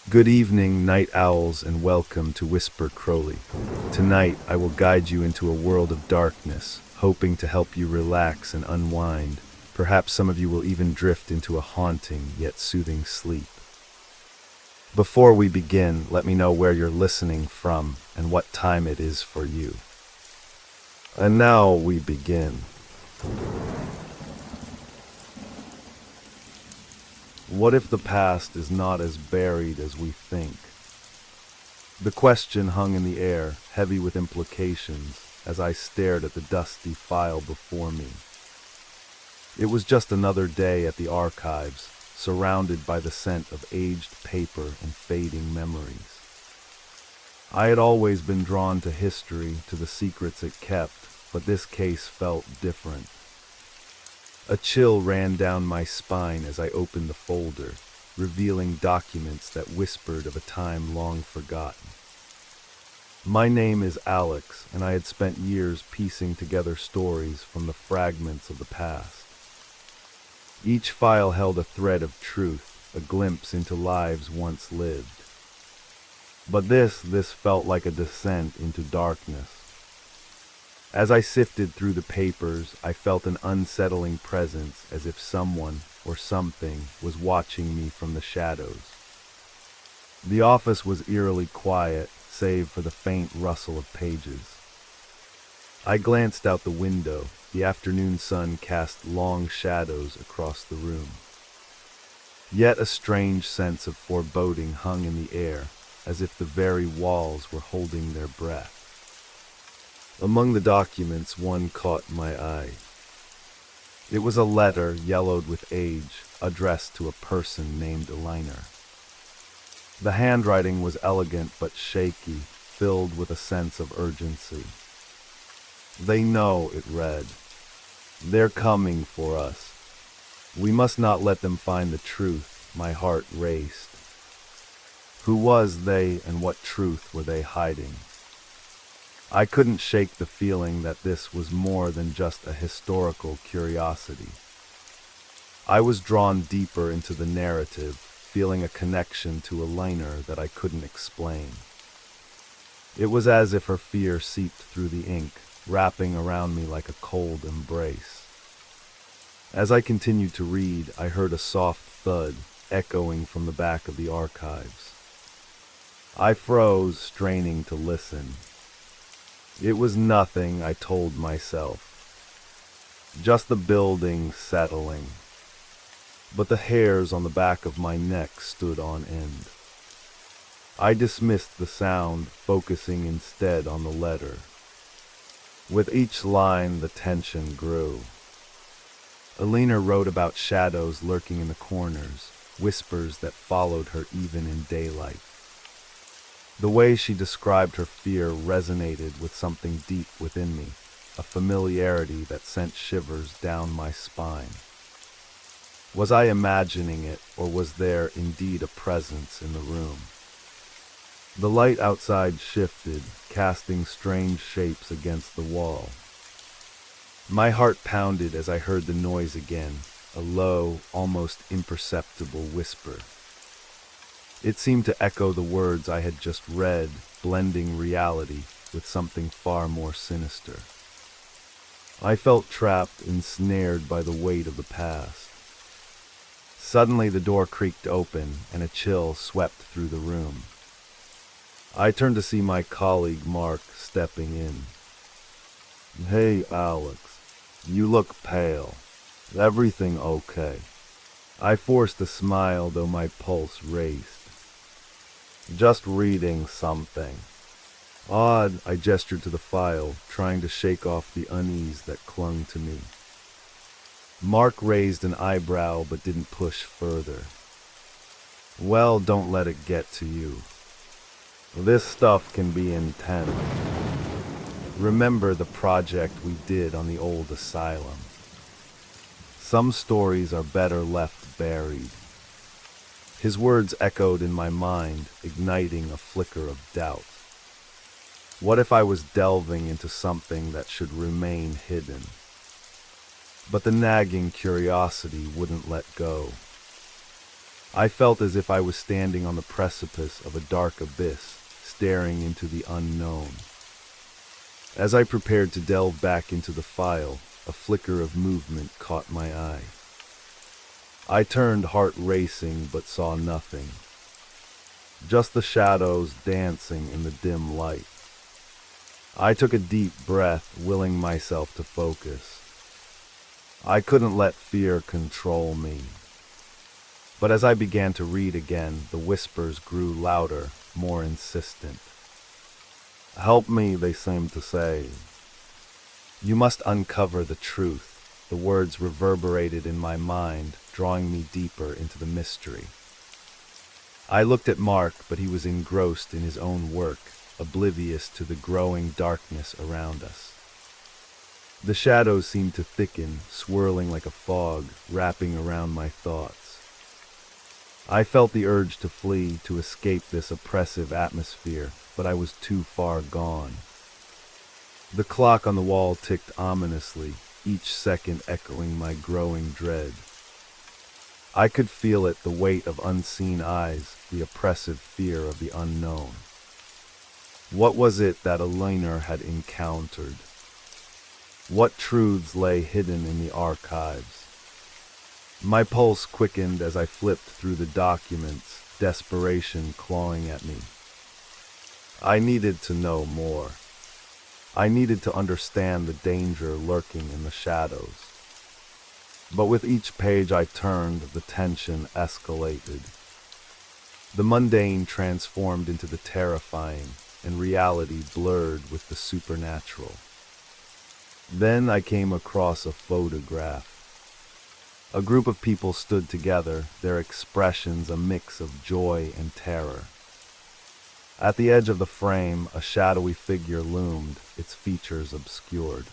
Good evening, night owls, and welcome to Whisper Crowley. Tonight, I will guide you into a world of darkness, hoping to help you relax and unwind. Perhaps some of you will even drift into a haunting yet soothing sleep. Before we begin, let me know where you're listening from and what time it is for you. And now we begin. What if the past is not as buried as we think? The question hung in the air, heavy with implications, as I stared at the dusty file before me. It was just another day at the archives, surrounded by the scent of aged paper and fading memories. I had always been drawn to history, to the secrets it kept, but this case felt different. A chill ran down my spine as I opened the folder, revealing documents that whispered of a time long forgotten. My name is Alex, and I had spent years piecing together stories from the fragments of the past. Each file held a thread of truth, a glimpse into lives once lived. But this felt like a descent into darkness. As I sifted through the papers, I felt an unsettling presence, as if someone or something was watching me from the shadows. The office was eerily quiet, save for the faint rustle of pages. I glanced out the window. The afternoon sun cast long shadows across the room. Yet a strange sense of foreboding hung in the air, as if the very walls were holding their breath. Among the documents, one caught my eye. It was a letter, yellowed with age, addressed to a person named Eliner. The handwriting was elegant but shaky, filled with a sense of urgency. "They know," it read. "They're coming for us. We must not let them find the truth." My heart raced. Who was they, and what truth were they hiding? I couldn't shake the feeling that this was more than just a historical curiosity. I was drawn deeper into the narrative, feeling a connection to Eliner that I couldn't explain. It was as if her fear seeped through the ink, wrapping around me like a cold embrace. As I continued to read, I heard a soft thud echoing from the back of the archives. I froze, straining to listen. It was nothing, I told myself. Just the building settling. But the hairs on the back of my neck stood on end. I dismissed the sound, focusing instead on the letter. With each line, the tension grew. Alina wrote about shadows lurking in the corners, whispers that followed her even in daylight. The way she described her fear resonated with something deep within me, a familiarity that sent shivers down my spine. Was I imagining it, or was there indeed a presence in the room? The light outside shifted, casting strange shapes against the wall. My heart pounded as I heard the noise again, a low, almost imperceptible whisper. It seemed to echo the words I had just read, blending reality with something far more sinister. I felt trapped, ensnared by the weight of the past. Suddenly the door creaked open, and a chill swept through the room. I turned to see my colleague Mark stepping in. "Hey, Alex, you look pale. Everything okay?" I forced a smile, though my pulse raced. "Just reading something." "Odd," I gestured to the file, trying to shake off the unease that clung to me. Mark raised an eyebrow but didn't push further. "Well, don't let it get to you. This stuff can be intense. Remember the project we did on the old asylum? Some stories are better left buried." His words echoed in my mind, igniting a flicker of doubt. What if I was delving into something that should remain hidden? But the nagging curiosity wouldn't let go. I felt as if I was standing on the precipice of a dark abyss, staring into the unknown. As I prepared to delve back into the file, a flicker of movement caught my eye. I turned, heart racing, but saw nothing. Just the shadows dancing in the dim light. I took a deep breath, willing myself to focus. I couldn't let fear control me. But as I began to read again, the whispers grew louder, more insistent. "Help me," they seemed to say. "You must uncover the truth." The words reverberated in my mind, drawing me deeper into the mystery. I looked at Mark, but he was engrossed in his own work, oblivious to the growing darkness around us. The shadows seemed to thicken, swirling like a fog, wrapping around my thoughts. I felt the urge to flee, to escape this oppressive atmosphere, but I was too far gone. The clock on the wall ticked ominously, each second echoing my growing dread. I could feel it, the weight of unseen eyes, the oppressive fear of the unknown. What was it that Elena had encountered? What truths lay hidden in the archives? My pulse quickened as I flipped through the documents, desperation clawing at me. I needed to know more. I needed to understand the danger lurking in the shadows. But with each page I turned, the tension escalated. The mundane transformed into the terrifying, and reality blurred with the supernatural. Then I came across a photograph. A group of people stood together, their expressions a mix of joy and terror. At the edge of the frame, a shadowy figure loomed, its features obscured.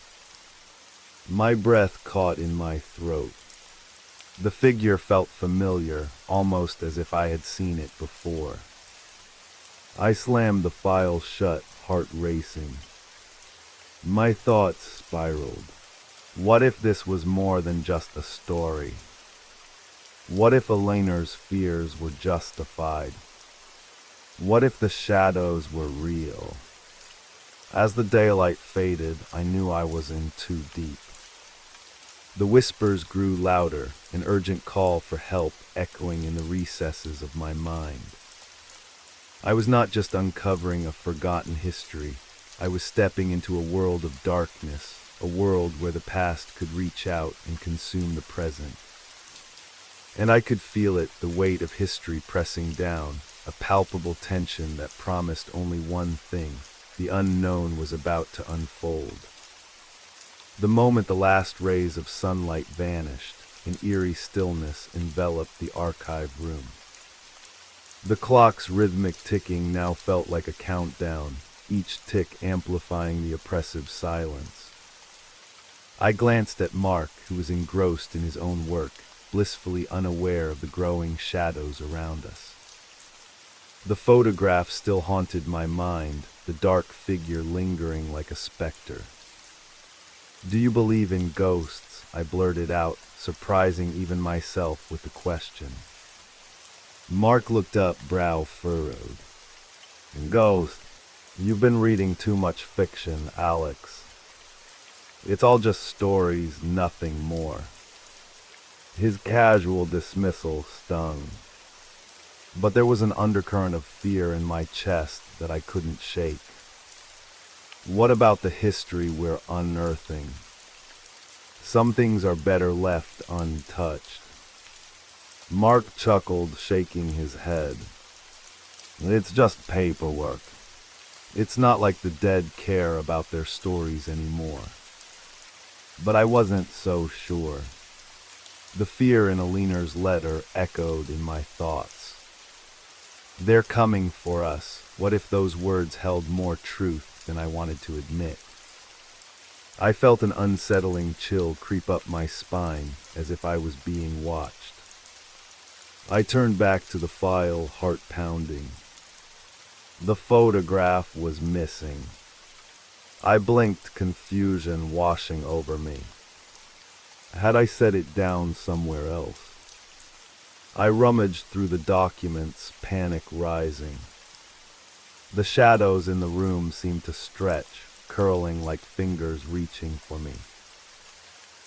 My breath caught in my throat. The figure felt familiar, almost as if I had seen it before. I slammed the file shut, heart racing. My thoughts spiraled. What if this was more than just a story? What if Elena's fears were justified? What if the shadows were real? As the daylight faded, I knew I was in too deep. The whispers grew louder, an urgent call for help echoing in the recesses of my mind. I was not just uncovering a forgotten history. I was stepping into a world of darkness, a world where the past could reach out and consume the present. And I could feel it, the weight of history pressing down, a palpable tension that promised only one thing: the unknown was about to unfold. The moment the last rays of sunlight vanished, an eerie stillness enveloped the archive room. The clock's rhythmic ticking now felt like a countdown, each tick amplifying the oppressive silence. I glanced at Mark, who was engrossed in his own work, blissfully unaware of the growing shadows around us. The photograph still haunted my mind, the dark figure lingering like a specter. "Do you believe in ghosts?" I blurted out, surprising even myself with the question. Mark looked up, brow furrowed. "Ghosts? You've been reading too much fiction, Alex. It's all just stories, nothing more." His casual dismissal stung. But there was an undercurrent of fear in my chest that I couldn't shake. What about the history we're unearthing? Some things are better left untouched. Mark chuckled, shaking his head. "It's just paperwork. It's not like the dead care about their stories anymore." But I wasn't so sure. The fear in Elena's letter echoed in my thoughts. They're coming for us. What if those words held more truth than I wanted to admit? I felt an unsettling chill creep up my spine, as if I was being watched. I turned back to the file, heart pounding. The photograph was missing. I blinked, confusion washing over me. Had I set it down somewhere else? I rummaged through the documents, panic rising. The shadows in the room seemed to stretch, curling like fingers reaching for me.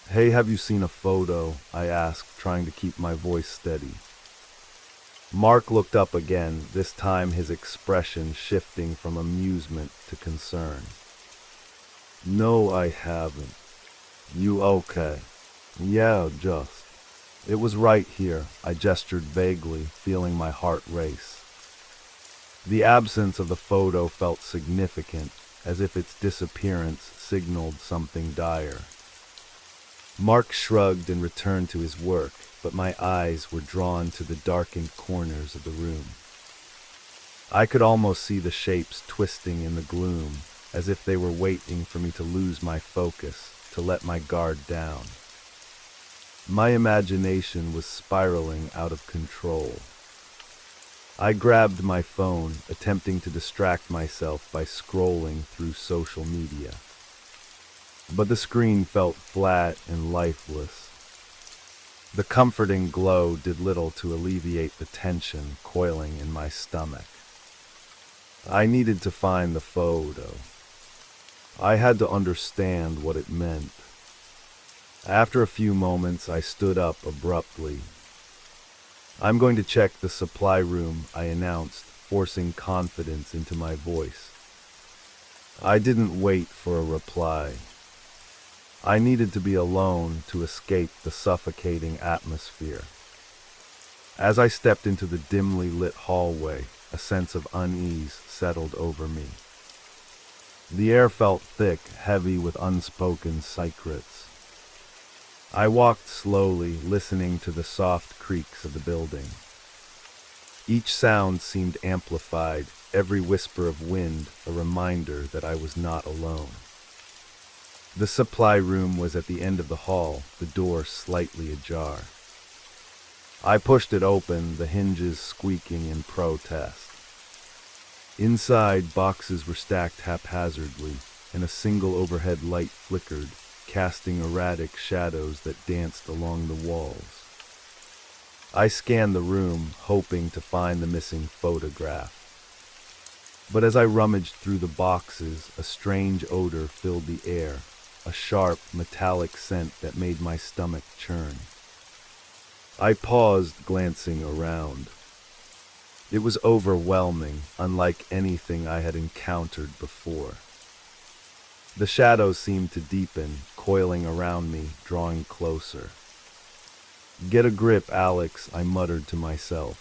"Hey, have you seen a photo?" I asked, trying to keep my voice steady. Mark looked up again, this time his expression shifting from amusement to concern. "No, I haven't. You okay?" "Yeah, just." "It was right here," I gestured vaguely, feeling my heart race. The absence of the photo felt significant, as if its disappearance signaled something dire. Mark shrugged and returned to his work, but my eyes were drawn to the darkened corners of the room. I could almost see the shapes twisting in the gloom, as if they were waiting for me to lose my focus, to let my guard down. My imagination was spiraling out of control. I grabbed my phone, attempting to distract myself by scrolling through social media. But the screen felt flat and lifeless. The comforting glow did little to alleviate the tension coiling in my stomach. I needed to find the photo. I had to understand what it meant. After a few moments, I stood up abruptly. "I'm going to check the supply room," I announced, forcing confidence into my voice. I didn't wait for a reply. I needed to be alone to escape the suffocating atmosphere. As I stepped into the dimly lit hallway, a sense of unease settled over me. The air felt thick, heavy with unspoken secrets. I walked slowly, listening to the soft creaks of the building. Each sound seemed amplified, every whisper of wind a reminder that I was not alone. The supply room was at the end of the hall, the door slightly ajar. I pushed it open, the hinges squeaking in protest. Inside, boxes were stacked haphazardly, and a single overhead light flickered, casting erratic shadows that danced along the walls. I scanned the room, hoping to find the missing photograph. But as I rummaged through the boxes, a strange odor filled the air, a sharp, metallic scent that made my stomach churn. I paused, glancing around. It was overwhelming, unlike anything I had encountered before. The shadows seemed to deepen, coiling around me, drawing closer. "Get a grip, Alex," I muttered to myself.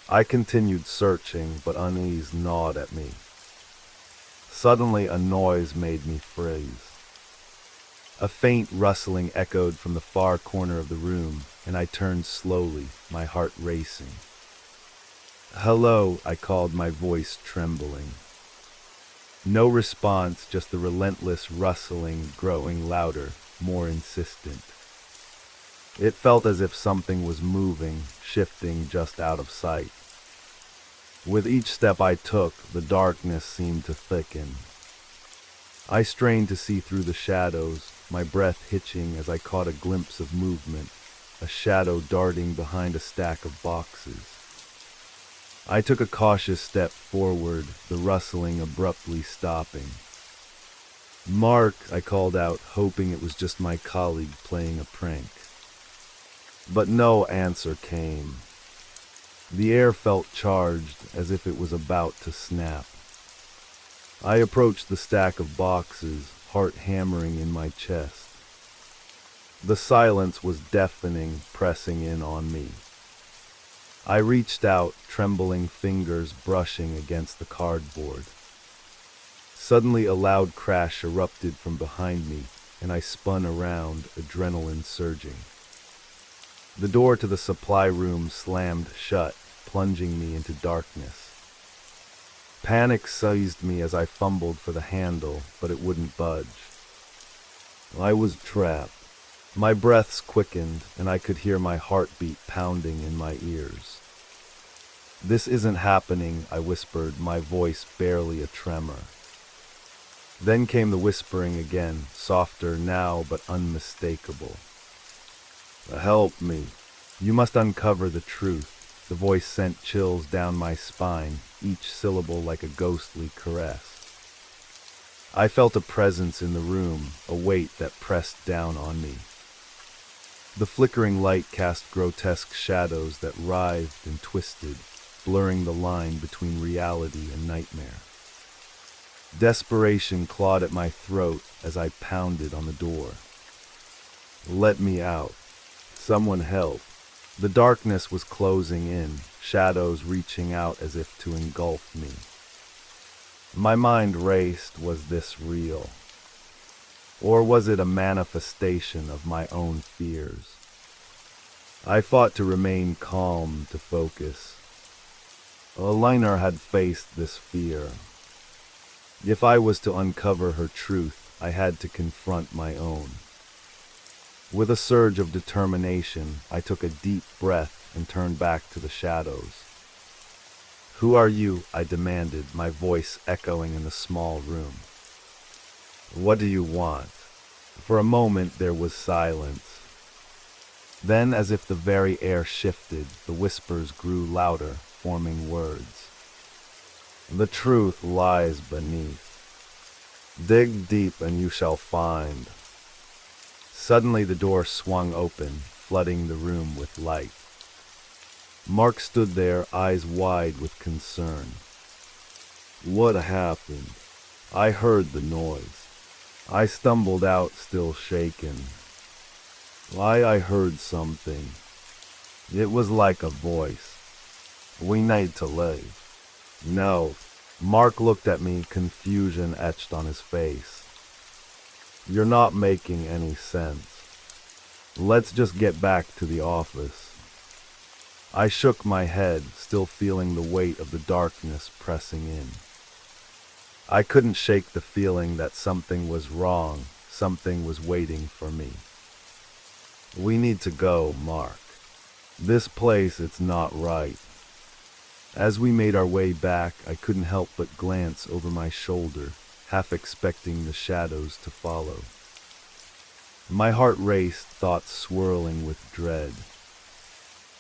I continued searching, but unease gnawed at me. Suddenly, a noise made me freeze. A faint rustling echoed from the far corner of the room, and I turned slowly, my heart racing. "Hello," I called, my voice trembling. No response, just the relentless rustling growing louder, more insistent. It felt as if something was moving, shifting just out of sight. With each step I took, the darkness seemed to thicken. I strained to see through the shadows, my breath hitching as I caught a glimpse of movement, a shadow darting behind a stack of boxes. I took a cautious step forward, the rustling abruptly stopping. "Mark," I called out, hoping it was just my colleague playing a prank. But no answer came. The air felt charged, as if it was about to snap. I approached the stack of boxes, heart hammering in my chest. The silence was deafening, pressing in on me. I reached out, trembling fingers brushing against the cardboard. Suddenly a loud crash erupted from behind me, and I spun around, adrenaline surging. The door to the supply room slammed shut, plunging me into darkness. Panic seized me as I fumbled for the handle, but it wouldn't budge. I was trapped. My breaths quickened, and I could hear my heartbeat pounding in my ears. "This isn't happening," I whispered, my voice barely a tremor. Then came the whispering again, softer now but unmistakable. "Help me." You must uncover the truth. The voice sent chills down my spine, each syllable like a ghostly caress. I felt a presence in the room, a weight that pressed down on me. The flickering light cast grotesque shadows that writhed and twisted, blurring the line between reality and nightmare. Desperation clawed at my throat as I pounded on the door. Let me out. Someone help. The darkness was closing in, shadows reaching out as if to engulf me. My mind raced. Was this real? Or was it a manifestation of my own fears? I fought to remain calm, to focus. Elena had faced this fear. If I was to uncover her truth, I had to confront my own. With a surge of determination, I took a deep breath and turned back to the shadows. Who are you? I demanded, my voice echoing in the small room. What do you want? For a moment there was silence. Then, as if the very air shifted, the whispers grew louder, forming words. The truth lies beneath. Dig deep and you shall find. Suddenly the door swung open, flooding the room with light. Mark stood there, eyes wide with concern. What happened? I heard the noise. I stumbled out, still shaken. I heard something. It was like a voice. We need to leave. No. Mark looked at me, confusion etched on his face. You're not making any sense. Let's just get back to the office. I shook my head, still feeling the weight of the darkness pressing in. I couldn't shake the feeling that something was wrong, something was waiting for me. We need to go, Mark. This place, it's not right. As we made our way back, I couldn't help but glance over my shoulder, half expecting the shadows to follow. My heart raced, thoughts swirling with dread.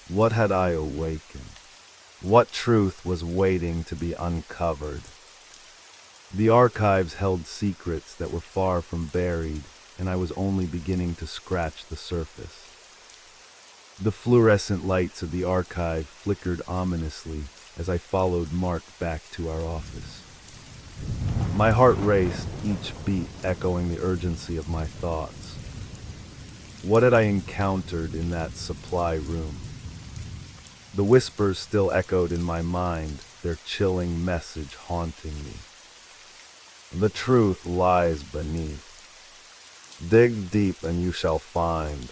What had I awakened? What truth was waiting to be uncovered? The archives held secrets that were far from buried, and I was only beginning to scratch the surface. The fluorescent lights of the archive flickered ominously as I followed Mark back to our office. My heart raced, each beat echoing the urgency of my thoughts. What had I encountered in that supply room? The whispers still echoed in my mind, their chilling message haunting me. The truth lies beneath. Dig deep and you shall find.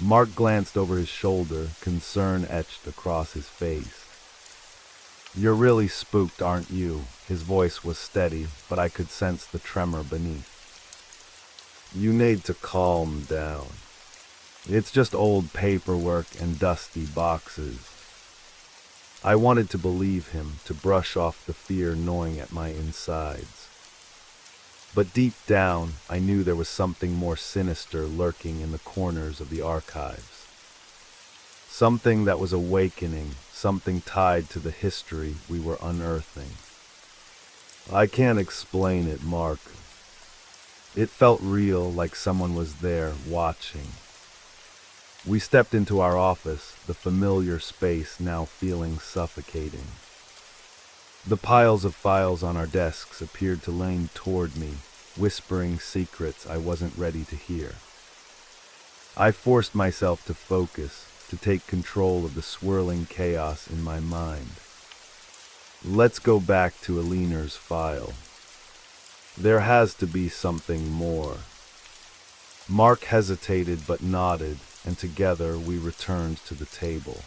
Mark glanced over his shoulder, concern etched across his face. You're really spooked, aren't you? His voice was steady, but I could sense the tremor beneath. You need to calm down. It's just old paperwork and dusty boxes. I wanted to believe him, to brush off the fear gnawing at my insides. But deep down, I knew there was something more sinister lurking in the corners of the archives. Something that was awakening, something tied to the history we were unearthing. I can't explain it, Mark. It felt real, like someone was there, watching. We stepped into our office, the familiar space now feeling suffocating. The piles of files on our desks appeared to lean toward me, whispering secrets I wasn't ready to hear. I forced myself to focus, to take control of the swirling chaos in my mind. Let's go back to Eleanor's file. There has to be something more. Mark hesitated but nodded, and together we returned to the table.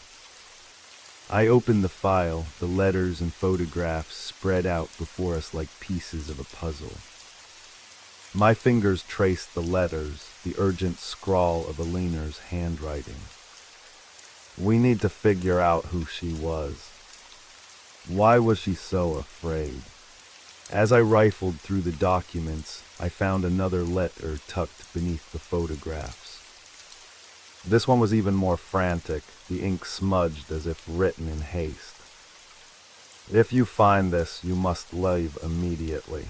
I opened the file, the letters and photographs spread out before us like pieces of a puzzle. My fingers traced the letters, the urgent scrawl of Eleanor's handwriting. We need to figure out who she was. Why was she so afraid? As I rifled through the documents, I found another letter tucked beneath the photographs. This one was even more frantic, the ink smudged as if written in haste. If you find this, you must leave immediately.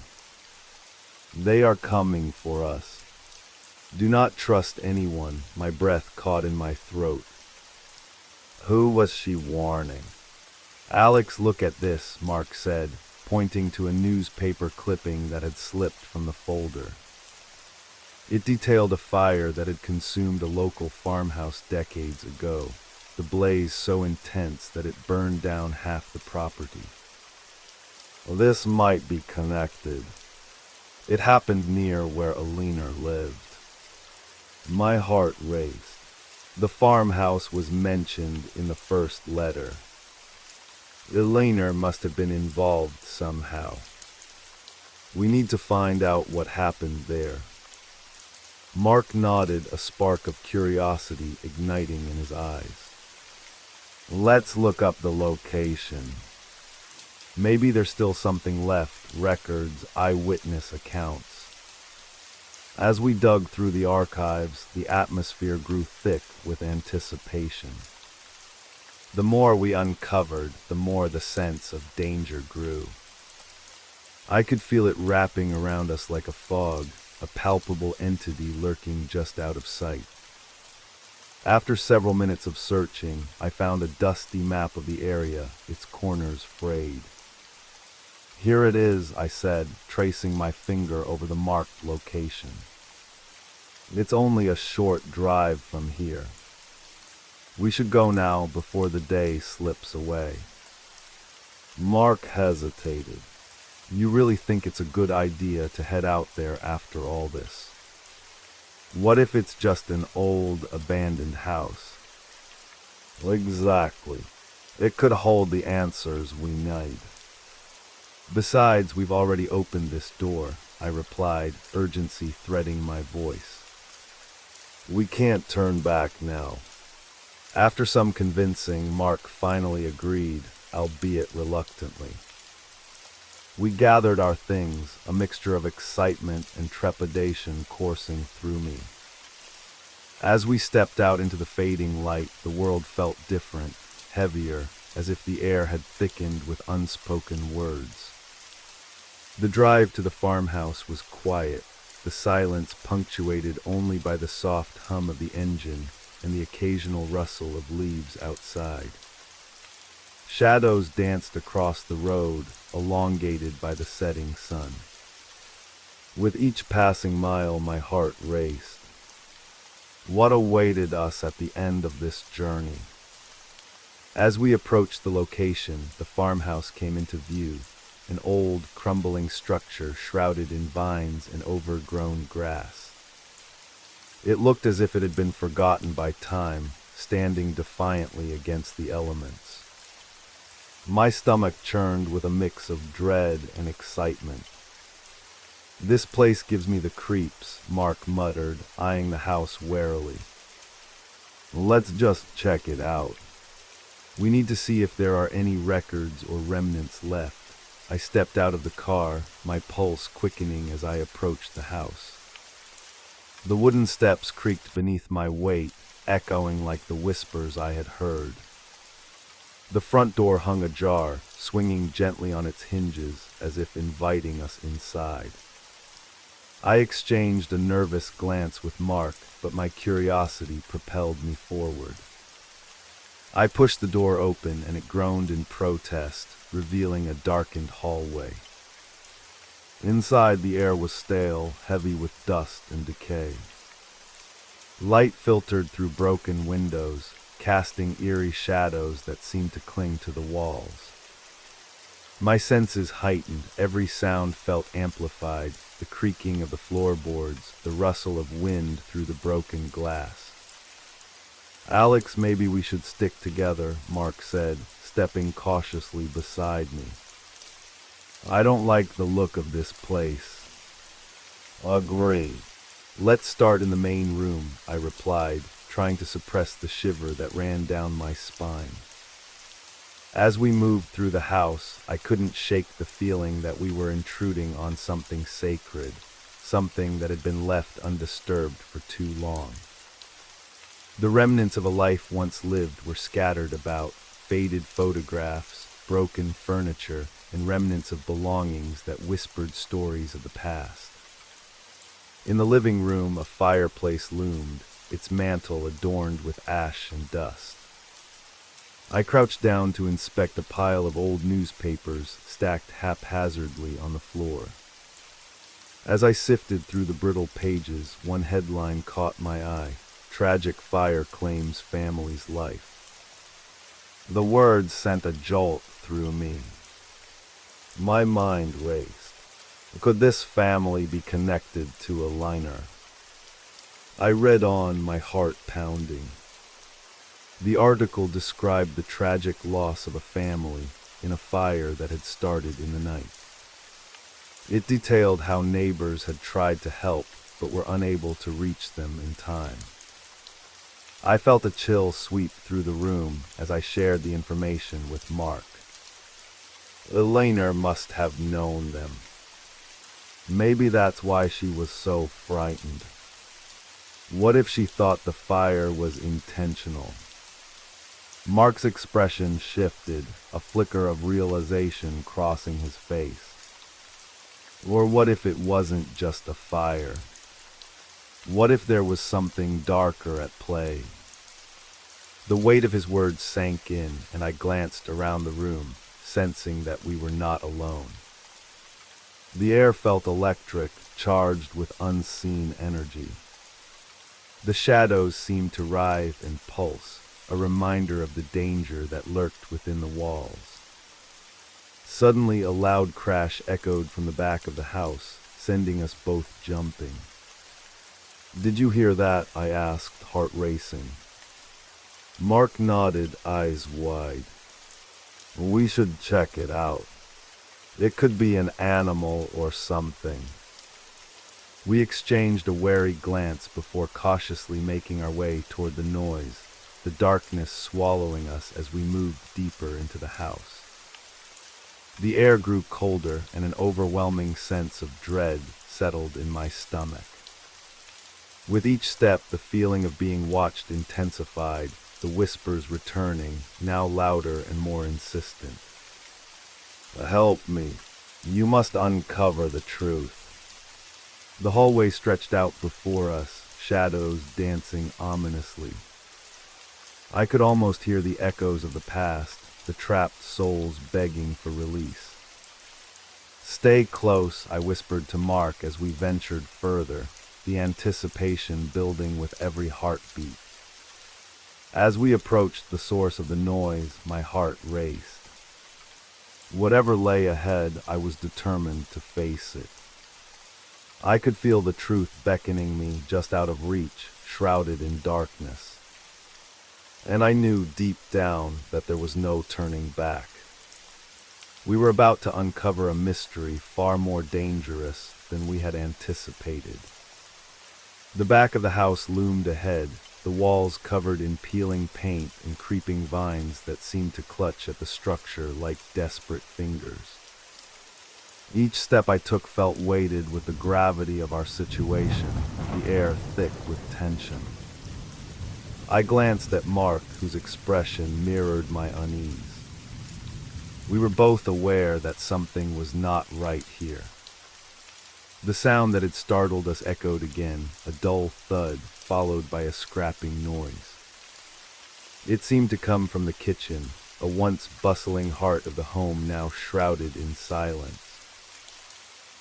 They are coming for us. Do not trust anyone, my breath caught in my throat. Who was she warning? Alex, look at this, Mark said, pointing to a newspaper clipping that had slipped from the folder. It detailed a fire that had consumed a local farmhouse decades ago, the blaze so intense that it burned down half the property. Well, this might be connected. It happened near where Alina lived. My heart raced. The farmhouse was mentioned in the first letter. Alina must have been involved somehow. We need to find out what happened there. Mark nodded, a spark of curiosity igniting in his eyes. Let's look up the location. Maybe there's still something left, records, eyewitness accounts. As we dug through the archives, the atmosphere grew thick with anticipation. The more we uncovered, the more the sense of danger grew. I could feel it wrapping around us like a fog, a palpable entity lurking just out of sight. After several minutes of searching, I found a dusty map of the area, its corners frayed. Here it is, I said, tracing my finger over the marked location. It's only a short drive from here. We should go now before the day slips away. Mark hesitated. You really think it's a good idea to head out there after all this? What if it's just an old, abandoned house? Exactly. It could hold the answers we need. Besides, we've already opened this door, I replied, urgency threading my voice. We can't turn back now. After some convincing, Mark finally agreed, albeit reluctantly. We gathered our things, a mixture of excitement and trepidation coursing through me. As we stepped out into the fading light, the world felt different, heavier, as if the air had thickened with unspoken words. The drive to the farmhouse was quiet, the silence punctuated only by the soft hum of the engine and the occasional rustle of leaves outside. Shadows danced across the road, elongated by the setting sun. With each passing mile, my heart raced. What awaited us at the end of this journey? As we approached the location, the farmhouse came into view, an old, crumbling structure shrouded in vines and overgrown grass. It looked as if it had been forgotten by time, standing defiantly against the elements. My stomach churned with a mix of dread and excitement. This place gives me the creeps, Mark muttered, eyeing the house warily. Let's just check it out. We need to see if there are any records or remnants left. I stepped out of the car, my pulse quickening as I approached the house. The wooden steps creaked beneath my weight, echoing like the whispers I had heard. The front door hung ajar, swinging gently on its hinges as if inviting us inside. I exchanged a nervous glance with Mark, but my curiosity propelled me forward. I pushed the door open and it groaned in protest, revealing a darkened hallway. Inside, the air was stale, heavy with dust and decay. Light filtered through broken windows, casting eerie shadows that seemed to cling to the walls. My senses heightened, every sound felt amplified, the creaking of the floorboards, the rustle of wind through the broken glass. Alex, maybe we should stick together, Mark said, stepping cautiously beside me. I don't like the look of this place. Agreed. Let's start in the main room, I replied, trying to suppress the shiver that ran down my spine. As we moved through the house, I couldn't shake the feeling that we were intruding on something sacred, something that had been left undisturbed for too long. The remnants of a life once lived were scattered about, faded photographs, broken furniture, and remnants of belongings that whispered stories of the past. In the living room, a fireplace loomed, its mantle adorned with ash and dust. I crouched down to inspect a pile of old newspapers stacked haphazardly on the floor. As I sifted through the brittle pages, one headline caught my eye: "Tragic fire claims family's life." The words sent a jolt through me. My mind raced. Could this family be connected to a liner? I read on, my heart pounding. The article described the tragic loss of a family in a fire that had started in the night. It detailed how neighbors had tried to help but were unable to reach them in time. I felt a chill sweep through the room as I shared the information with Mark. Elena must have known them. Maybe that's why she was so frightened. What if she thought the fire was intentional? Mark's expression shifted, a flicker of realization crossing his face. Or what if it wasn't just a fire? What if there was something darker at play? The weight of his words sank in, and I glanced around the room, sensing that we were not alone. The air felt electric, charged with unseen energy. The shadows seemed to writhe and pulse, a reminder of the danger that lurked within the walls. Suddenly, a loud crash echoed from the back of the house, sending us both jumping. "Did you hear that?" I asked, heart racing. Mark nodded, eyes wide. "We should check it out. It could be an animal or something." We exchanged a wary glance before cautiously making our way toward the noise, the darkness swallowing us as we moved deeper into the house. The air grew colder, and an overwhelming sense of dread settled in my stomach. With each step, the feeling of being watched intensified, the whispers returning, now louder and more insistent. "Help me. You must uncover the truth." The hallway stretched out before us, shadows dancing ominously. I could almost hear the echoes of the past, the trapped souls begging for release. "Stay close," I whispered to Mark as we ventured further, the anticipation building with every heartbeat. As we approached the source of the noise, my heart raced. Whatever lay ahead, I was determined to face it. I could feel the truth beckoning me just out of reach, shrouded in darkness. And I knew deep down that there was no turning back. We were about to uncover a mystery far more dangerous than we had anticipated. The back of the house loomed ahead, the walls covered in peeling paint and creeping vines that seemed to clutch at the structure like desperate fingers. Each step I took felt weighted with the gravity of our situation, the air thick with tension. I glanced at Mark, whose expression mirrored my unease. We were both aware that something was not right here. The sound that had startled us echoed again, a dull thud, followed by a scrapping noise. It seemed to come from the kitchen, a once bustling heart of the home now shrouded in silence.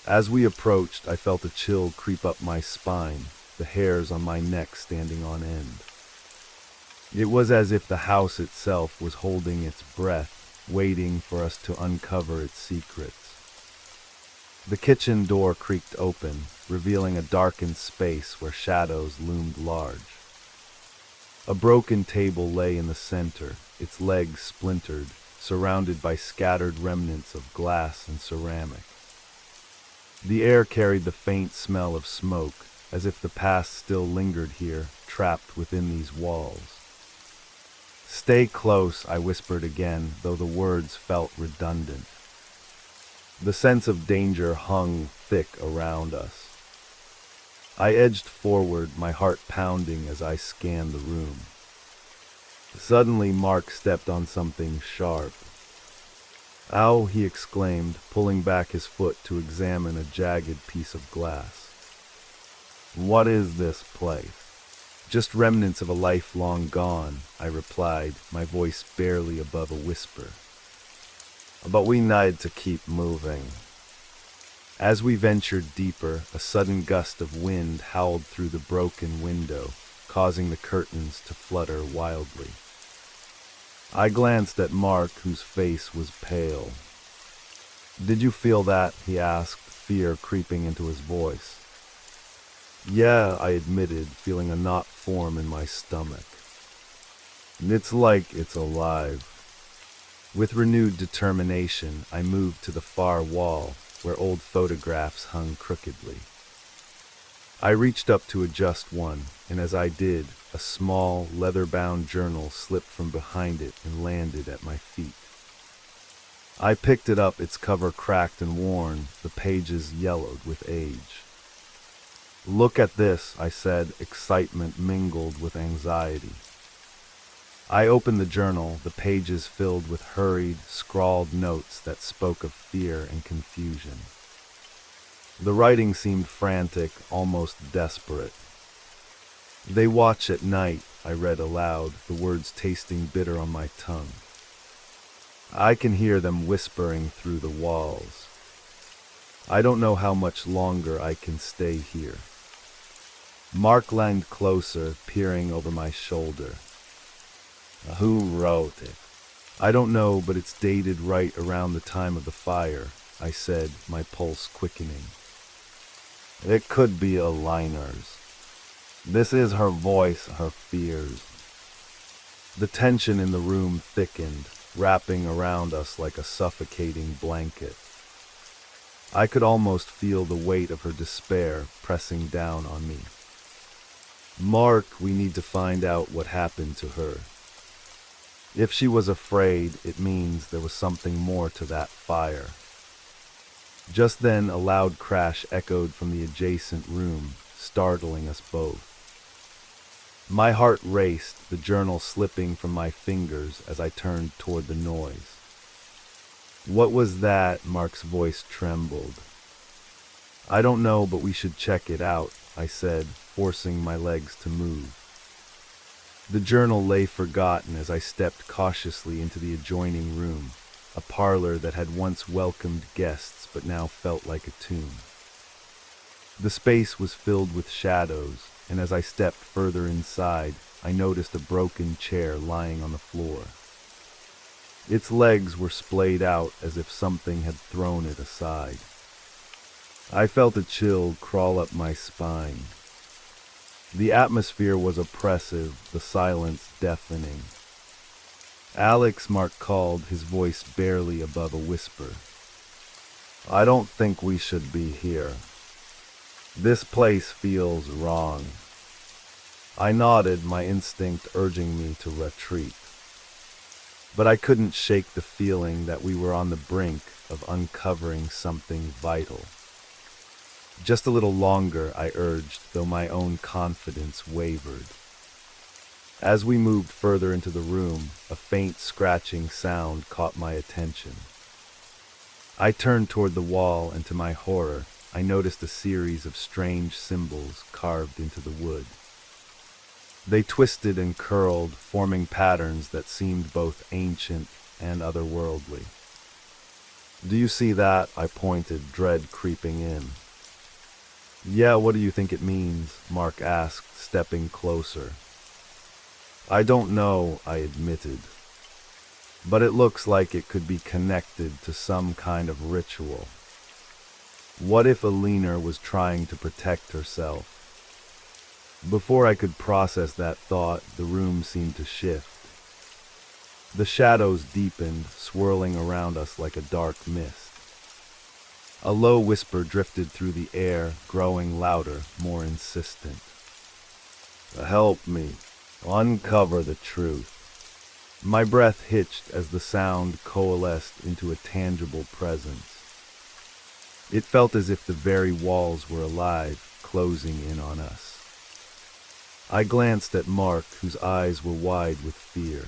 As we approached, I felt a chill creep up my spine, the hairs on my neck standing on end. It was as if the house itself was holding its breath, waiting for us to uncover its secrets. The kitchen door creaked open, revealing a darkened space where shadows loomed large. A broken table lay in the center, its legs splintered, surrounded by scattered remnants of glass and ceramic. The air carried the faint smell of smoke, as if the past still lingered here, trapped within these walls. "Stay close," I whispered again, though the words felt redundant. The sense of danger hung thick around us. I edged forward, my heart pounding as I scanned the room. Suddenly, Mark stepped on something sharp. "Ow!" he exclaimed, pulling back his foot to examine a jagged piece of glass. "What is this place?" "Just remnants of a life long gone," I replied, my voice barely above a whisper. "But we need to keep moving." As we ventured deeper, a sudden gust of wind howled through the broken window, causing the curtains to flutter wildly. I glanced at Mark, whose face was pale. "Did you feel that?" he asked, fear creeping into his voice. "Yeah," I admitted, feeling a knot form in my stomach. "It's like it's alive." With renewed determination, I moved to the far wall, where old photographs hung crookedly. I reached up to adjust one, and as I did, a small, leather-bound journal slipped from behind it and landed at my feet. I picked it up, its cover cracked and worn, the pages yellowed with age. "Look at this," I said, excitement mingled with anxiety. I opened the journal, the pages filled with hurried, scrawled notes that spoke of fear and confusion. The writing seemed frantic, almost desperate. "They watch at night," I read aloud, the words tasting bitter on my tongue. "I can hear them whispering through the walls. I don't know how much longer I can stay here." Mark leaned closer, peering over my shoulder. "Who wrote it?" "I don't know, but it's dated right around the time of the fire," I said, my pulse quickening. "It could be a Liner's. This is her voice, her fears." The tension in the room thickened, wrapping around us like a suffocating blanket. I could almost feel the weight of her despair pressing down on me. "Mark, we need to find out what happened to her. If she was afraid, it means there was something more to that fire." Just then, a loud crash echoed from the adjacent room, startling us both. My heart raced, the journal slipping from my fingers as I turned toward the noise. "What was that?" Mark's voice trembled. "I don't know, but we should check it out," I said, forcing my legs to move. The journal lay forgotten as I stepped cautiously into the adjoining room, a parlor that had once welcomed guests but now felt like a tomb. The space was filled with shadows, and as I stepped further inside, I noticed a broken chair lying on the floor. Its legs were splayed out as if something had thrown it aside. I felt a chill crawl up my spine. The atmosphere was oppressive, the silence deafening. "Alex," Mark called, his voice barely above a whisper. "I don't think we should be here. This place feels wrong." I nodded, my instinct urging me to retreat. But I couldn't shake the feeling that we were on the brink of uncovering something vital. "Just a little longer," I urged, though my own confidence wavered. As we moved further into the room, a faint scratching sound caught my attention. I turned toward the wall, and to my horror, I noticed a series of strange symbols carved into the wood. They twisted and curled, forming patterns that seemed both ancient and otherworldly. "Do you see that?" I pointed, dread creeping in. "Yeah, what do you think it means?" Mark asked, stepping closer. "I don't know," I admitted. "But it looks like it could be connected to some kind of ritual. What if Alina was trying to protect herself?" Before I could process that thought, the room seemed to shift. The shadows deepened, swirling around us like a dark mist. A low whisper drifted through the air, growing louder, more insistent. "Help me. Uncover the truth." My breath hitched as the sound coalesced into a tangible presence. It felt as if the very walls were alive, closing in on us. I glanced at Mark, whose eyes were wide with fear.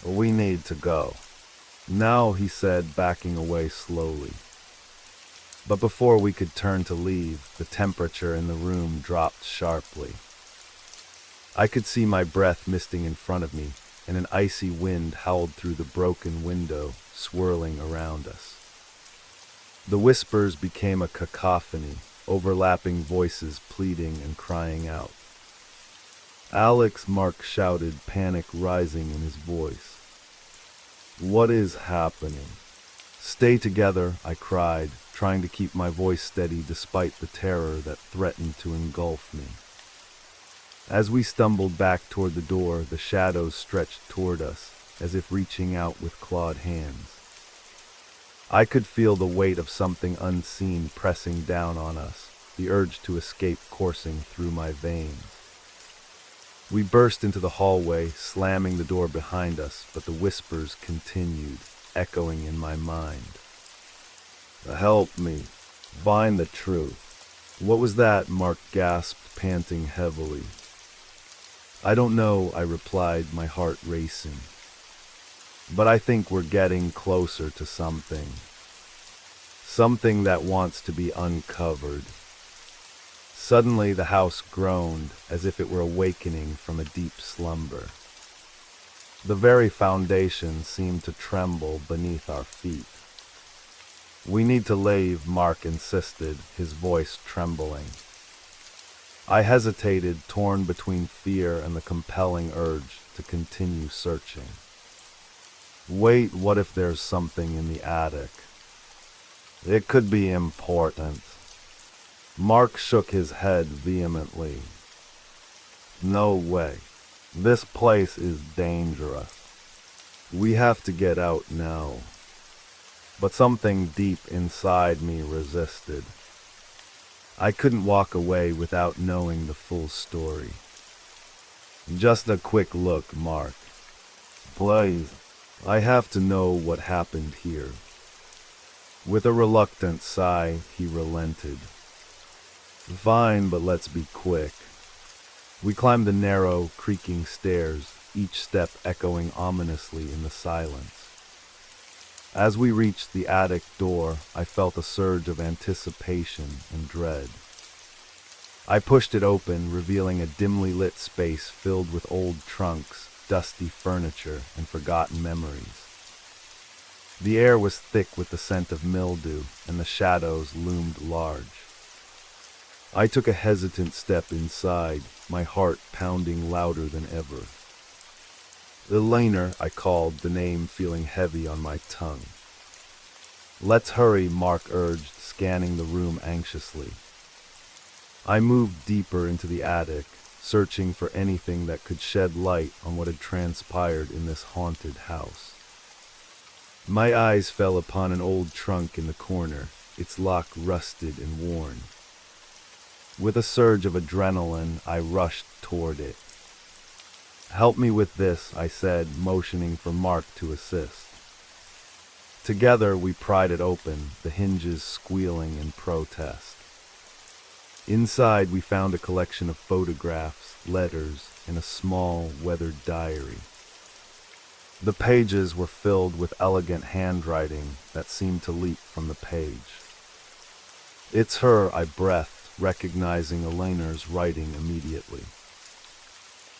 "We need to go now," he said, backing away slowly. But before we could turn to leave, the temperature in the room dropped sharply. I could see my breath misting in front of me, and an icy wind howled through the broken window, swirling around us. The whispers became a cacophony, overlapping voices pleading and crying out. "Alex," Mark shouted, panic rising in his voice. "What is happening?" "Stay together," I cried, trying to keep my voice steady despite the terror that threatened to engulf me. As we stumbled back toward the door, the shadows stretched toward us, as if reaching out with clawed hands. I could feel the weight of something unseen pressing down on us, the urge to escape coursing through my veins. We burst into the hallway, slamming the door behind us, but the whispers continued, echoing in my mind. "Help me. Find the truth." "What was that?" Mark gasped, panting heavily. "I don't know," I replied, my heart racing. "But I think we're getting closer to something. Something that wants to be uncovered." Suddenly the house groaned, as if it were awakening from a deep slumber. The very foundation seemed to tremble beneath our feet. "We need to leave," Mark insisted, his voice trembling. I hesitated, torn between fear and the compelling urge to continue searching. "Wait, what if there's something in the attic?" "It could be important." Mark shook his head vehemently. "No way. This place is dangerous. We have to get out now." But something deep inside me resisted. I couldn't walk away without knowing the full story. "Just a quick look, Mark. Please. I have to know what happened here." With a reluctant sigh, he relented. "Fine, but let's be quick." We climbed the narrow, creaking stairs, each step echoing ominously in the silence. As we reached the attic door, I felt a surge of anticipation and dread. I pushed it open, revealing a dimly lit space filled with old trunks, dusty furniture, and forgotten memories. The air was thick with the scent of mildew, and the shadows loomed large. I took a hesitant step inside, my heart pounding louder than ever. "Elena," I called, the name feeling heavy on my tongue. "Let's hurry," Mark urged, scanning the room anxiously. I moved deeper into the attic, searching for anything that could shed light on what had transpired in this haunted house. My eyes fell upon an old trunk in the corner, its lock rusted and worn. With a surge of adrenaline, I rushed toward it. "Help me with this," I said, motioning for Mark to assist. Together we pried it open, the hinges squealing in protest. Inside we found a collection of photographs, letters, and a small, weathered diary. The pages were filled with elegant handwriting that seemed to leap from the page. "It's her," I breathed, recognizing Elena's writing immediately.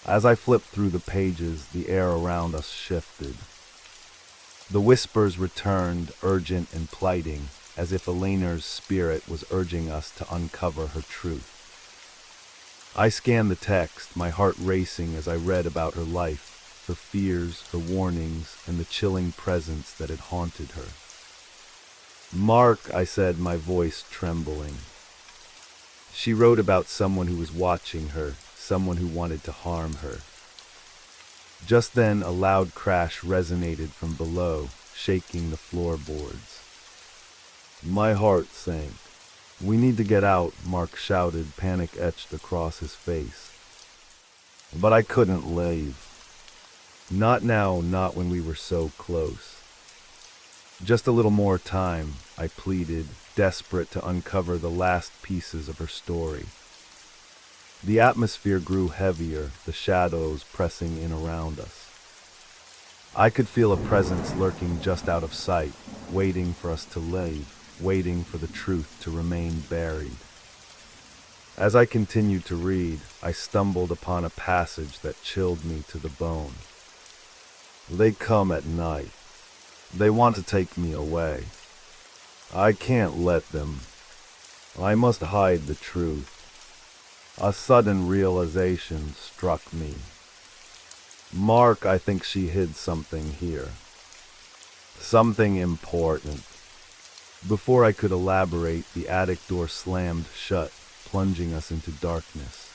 As I flipped through the pages, the air around us shifted. The whispers returned, urgent and plighting, as if Elena's spirit was urging us to uncover her truth. I scanned the text, my heart racing as I read about her life, her fears, her warnings, and the chilling presence that had haunted her. "Mark," I said, my voice trembling. She wrote about someone who was watching her, someone who wanted to harm her. Just then, a loud crash resonated from below, shaking the floorboards. My heart sank. "We need to get out," Mark shouted, panic etched across his face. But I couldn't leave. Not now, not when we were so close. "Just a little more time," I pleaded, desperate to uncover the last pieces of her story. The atmosphere grew heavier, the shadows pressing in around us. I could feel a presence lurking just out of sight, waiting for us to leave, waiting for the truth to remain buried. As I continued to read, I stumbled upon a passage that chilled me to the bone. They come at night. They want to take me away. I can't let them. I must hide the truth. A sudden realization struck me. Mark, I think she hid something here. Something important. Before I could elaborate, the attic door slammed shut, plunging us into darkness.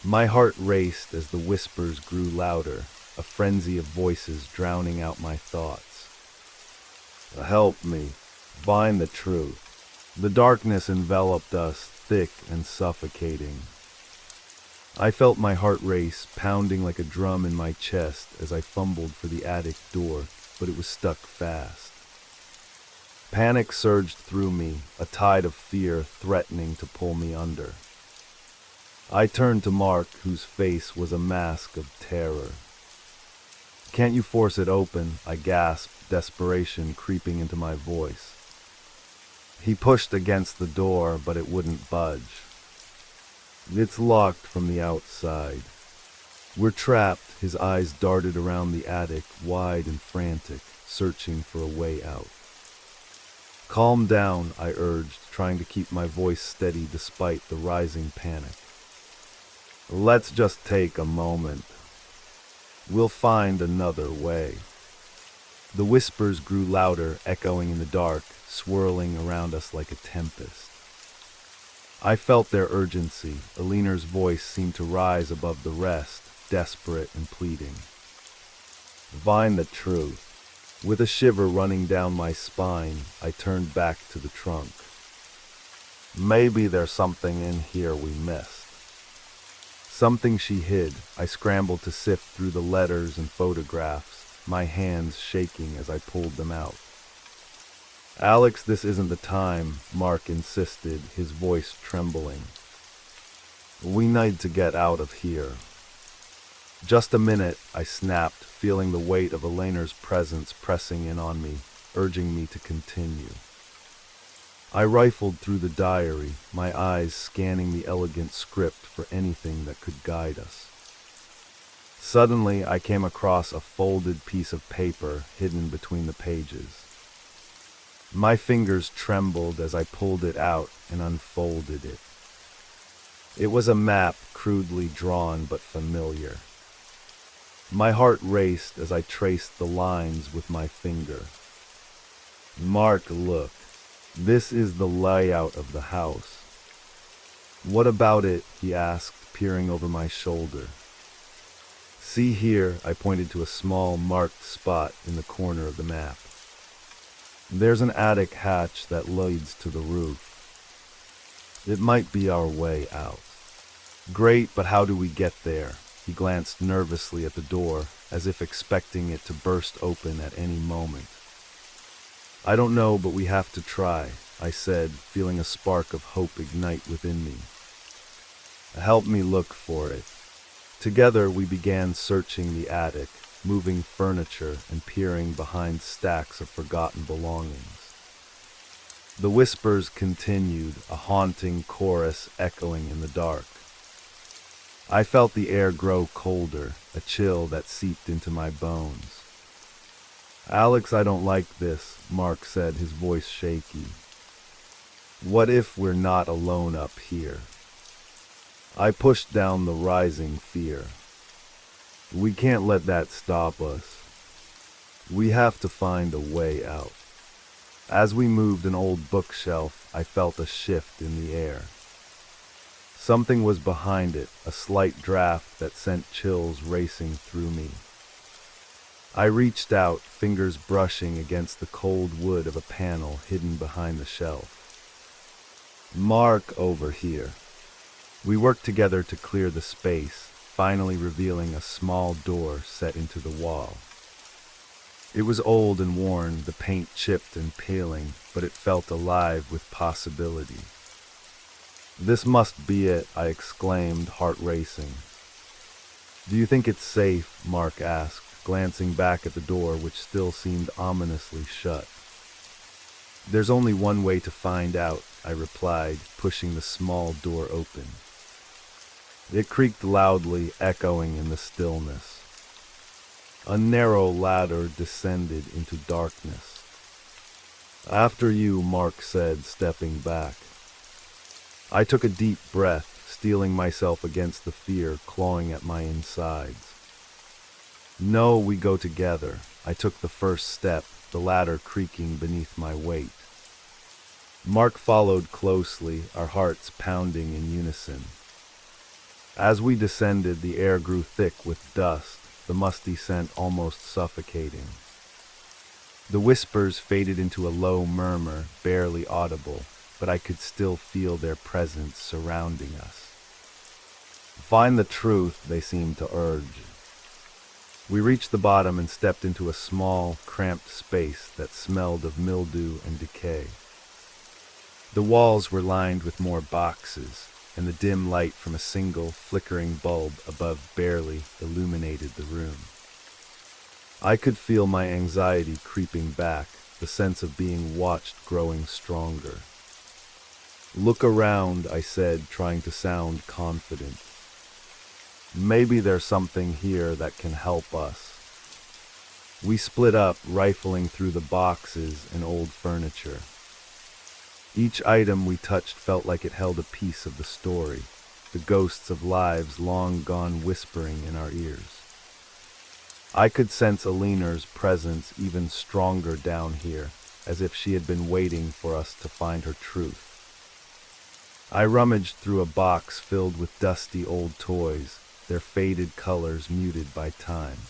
My heart raced as the whispers grew louder, a frenzy of voices drowning out my thoughts. Help me, find the truth. The darkness enveloped us, thick and suffocating. I felt my heart race, pounding like a drum in my chest as I fumbled for the attic door, but it was stuck fast. Panic surged through me, a tide of fear threatening to pull me under. I turned to Mark, whose face was a mask of terror. Can't you force it open? I gasped, desperation creeping into my voice. He pushed against the door, but it wouldn't budge. It's locked from the outside. We're trapped. His eyes darted around the attic, wide and frantic, searching for a way out. Calm down, I urged, trying to keep my voice steady despite the rising panic. Let's just take a moment. We'll find another way. The whispers grew louder, echoing in the dark, swirling around us like a tempest. I felt their urgency. Alina's voice seemed to rise above the rest, desperate and pleading. Find the truth. With a shiver running down my spine, I turned back to the trunk. Maybe there's something in here we missed. Something she hid. I scrambled to sift through the letters and photographs, my hands shaking as I pulled them out. Alex, this isn't the time, Mark insisted, his voice trembling. We need to get out of here. Just a minute, I snapped, feeling the weight of Elena's presence pressing in on me, urging me to continue. I rifled through the diary, my eyes scanning the elegant script for anything that could guide us. Suddenly, I came across a folded piece of paper hidden between the pages. My fingers trembled as I pulled it out and unfolded it. It was a map, crudely drawn but familiar. My heart raced as I traced the lines with my finger. Mark, look. This is the layout of the house. What about it? He asked, peering over my shoulder. See here, I pointed to a small marked spot in the corner of the map. There's an attic hatch that leads to the roof. It might be our way out. Great, but how do we get there? He glanced nervously at the door, as if expecting it to burst open at any moment. I don't know, but we have to try, I said, feeling a spark of hope ignite within me. Help me look for it. Together we began searching the attic, moving furniture and peering behind stacks of forgotten belongings. The whispers continued, a haunting chorus echoing in the dark. I felt the air grow colder, a chill that seeped into my bones. Alex, I don't like this, Mark said, his voice shaky. What if we're not alone up here? I pushed down the rising fear. We can't let that stop us. We have to find a way out. As we moved an old bookshelf, I felt a shift in the air. Something was behind it, a slight draft that sent chills racing through me. I reached out, fingers brushing against the cold wood of a panel hidden behind the shelf. Mark, over here. We worked together to clear the space, finally revealing a small door set into the wall. It was old and worn, the paint chipped and peeling, but it felt alive with possibility. "This must be it," I exclaimed, heart racing. "Do you think it's safe?" Mark asked, glancing back at the door which still seemed ominously shut. "There's only one way to find out," I replied, pushing the small door open. It creaked loudly, echoing in the stillness. A narrow ladder descended into darkness. "After you," Mark said, stepping back. I took a deep breath, steeling myself against the fear clawing at my insides. "No, we go together." I took the first step, the ladder creaking beneath my weight. Mark followed closely, our hearts pounding in unison. As we descended, the air grew thick with dust, the musty scent almost suffocating. The whispers faded into a low murmur, barely audible, but I could still feel their presence surrounding us. "Find the truth," they seemed to urge. We reached the bottom and stepped into a small, cramped space that smelled of mildew and decay. The walls were lined with more boxes, and the dim light from a single, flickering bulb above barely illuminated the room. I could feel my anxiety creeping back, the sense of being watched growing stronger. "Look around," I said, trying to sound confident. "Maybe there's something here that can help us." We split up, rifling through the boxes and old furniture. Each item we touched felt like it held a piece of the story, the ghosts of lives long gone whispering in our ears. I could sense Alina's presence even stronger down here, as if she had been waiting for us to find her truth. I rummaged through a box filled with dusty old toys, their faded colors muted by time.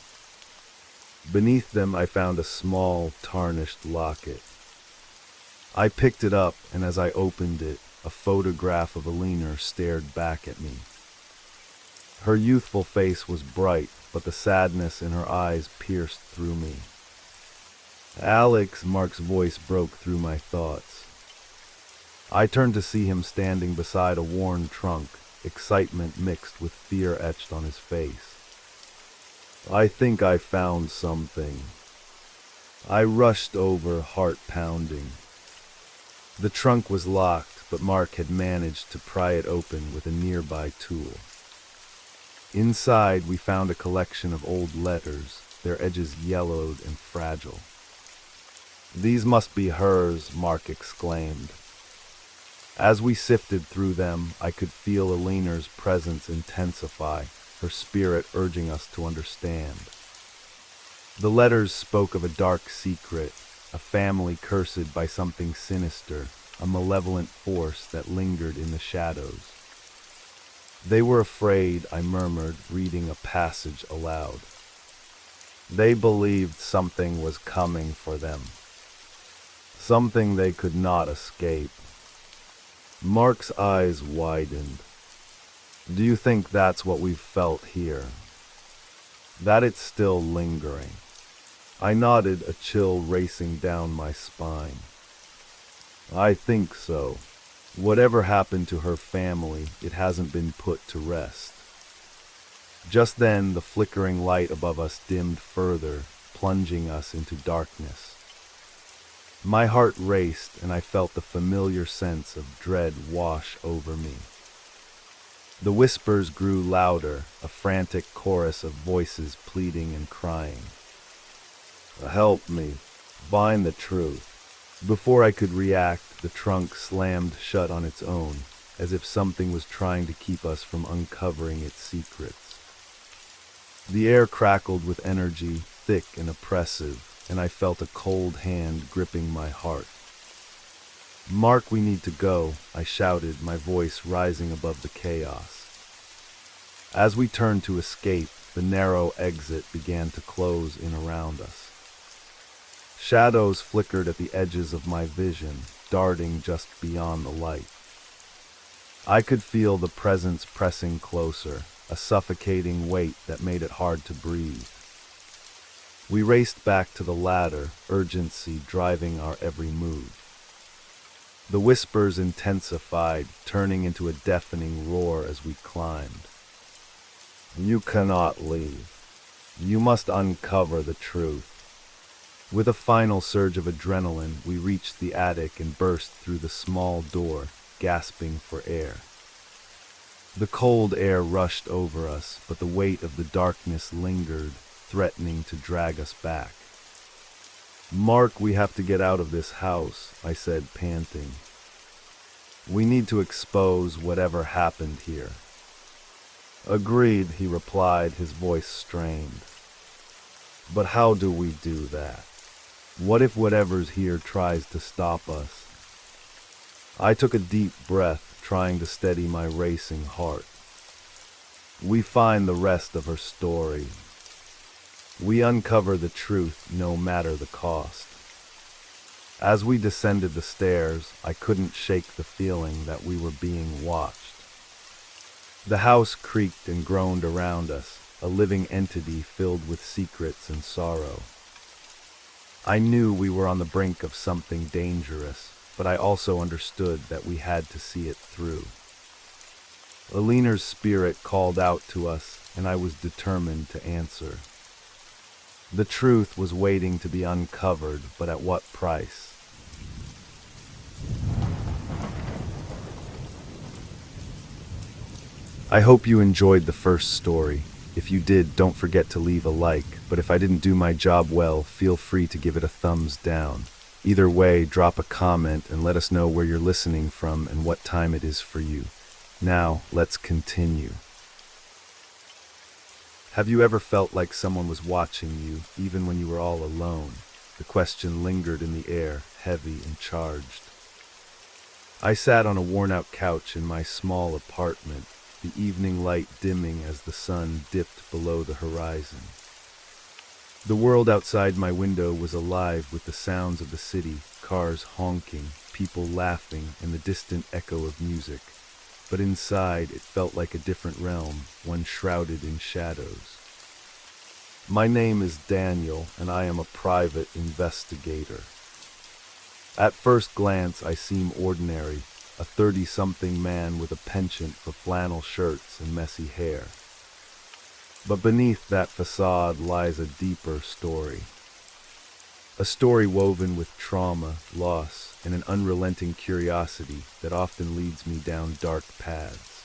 Beneath them I found a small, tarnished locket. I picked it up, and as I opened it, a photograph of Alina stared back at me. Her youthful face was bright, but the sadness in her eyes pierced through me. "Alex," Mark's voice broke through my thoughts. I turned to see him standing beside a worn trunk, excitement mixed with fear etched on his face. "I think I found something." I rushed over, heart pounding. The trunk was locked, but Mark had managed to pry it open with a nearby tool. Inside, we found a collection of old letters, their edges yellowed and fragile. "These must be hers," Mark exclaimed. As we sifted through them, I could feel Alina's presence intensify, her spirit urging us to understand. The letters spoke of a dark secret, a family cursed by something sinister, a malevolent force that lingered in the shadows. "They were afraid," I murmured, reading a passage aloud. "They believed something was coming for them, something they could not escape." Mark's eyes widened. "Do you think that's what we've felt here? That it's still lingering?" I nodded, a chill racing down my spine. "I think so. Whatever happened to her family, it hasn't been put to rest." Just then, the flickering light above us dimmed further, plunging us into darkness. My heart raced, and I felt the familiar sense of dread wash over me. The whispers grew louder, a frantic chorus of voices pleading and crying. "Help me. Find the truth." Before I could react, the trunk slammed shut on its own, as if something was trying to keep us from uncovering its secrets. The air crackled with energy, thick and oppressive, and I felt a cold hand gripping my heart. "Mark, we need to go," I shouted, my voice rising above the chaos. As we turned to escape, the narrow exit began to close in around us. Shadows flickered at the edges of my vision, darting just beyond the light. I could feel the presence pressing closer, a suffocating weight that made it hard to breathe. We raced back to the ladder, urgency driving our every move. The whispers intensified, turning into a deafening roar as we climbed. You cannot leave. You must uncover the truth. With a final surge of adrenaline, we reached the attic and burst through the small door, gasping for air. The cold air rushed over us, but the weight of the darkness lingered, threatening to drag us back. Mark, we have to get out of this house, I said, panting. We need to expose whatever happened here. Agreed, he replied, his voice strained. But how do we do that? What if whatever's here tries to stop us? I took a deep breath, trying to steady my racing heart. We find the rest of her story. We uncover the truth, no matter the cost. As we descended the stairs, I couldn't shake the feeling that we were being watched. The house creaked and groaned around us, a living entity filled with secrets and sorrow. I knew we were on the brink of something dangerous, but I also understood that we had to see it through. Alina's spirit called out to us, and I was determined to answer. The truth was waiting to be uncovered, but at what price? I hope you enjoyed the first story. If you did, don't forget to leave a like, but if I didn't do my job well, feel free to give it a thumbs down. Either way, drop a comment and let us know where you're listening from and what time it is for you. Now, let's continue. Have you ever felt like someone was watching you, even when you were all alone? The question lingered in the air, heavy and charged. I sat on a worn-out couch in my small apartment, the evening light dimming as the sun dipped below the horizon. The world outside my window was alive with the sounds of the city, cars honking, people laughing, and the distant echo of music. But inside, it felt like a different realm, one shrouded in shadows. My name is Daniel, and I am a private investigator. At first glance, I seem ordinary, a 30-something man with a penchant for flannel shirts and messy hair. But beneath that facade lies a deeper story. A story woven with trauma, loss, and an unrelenting curiosity that often leads me down dark paths.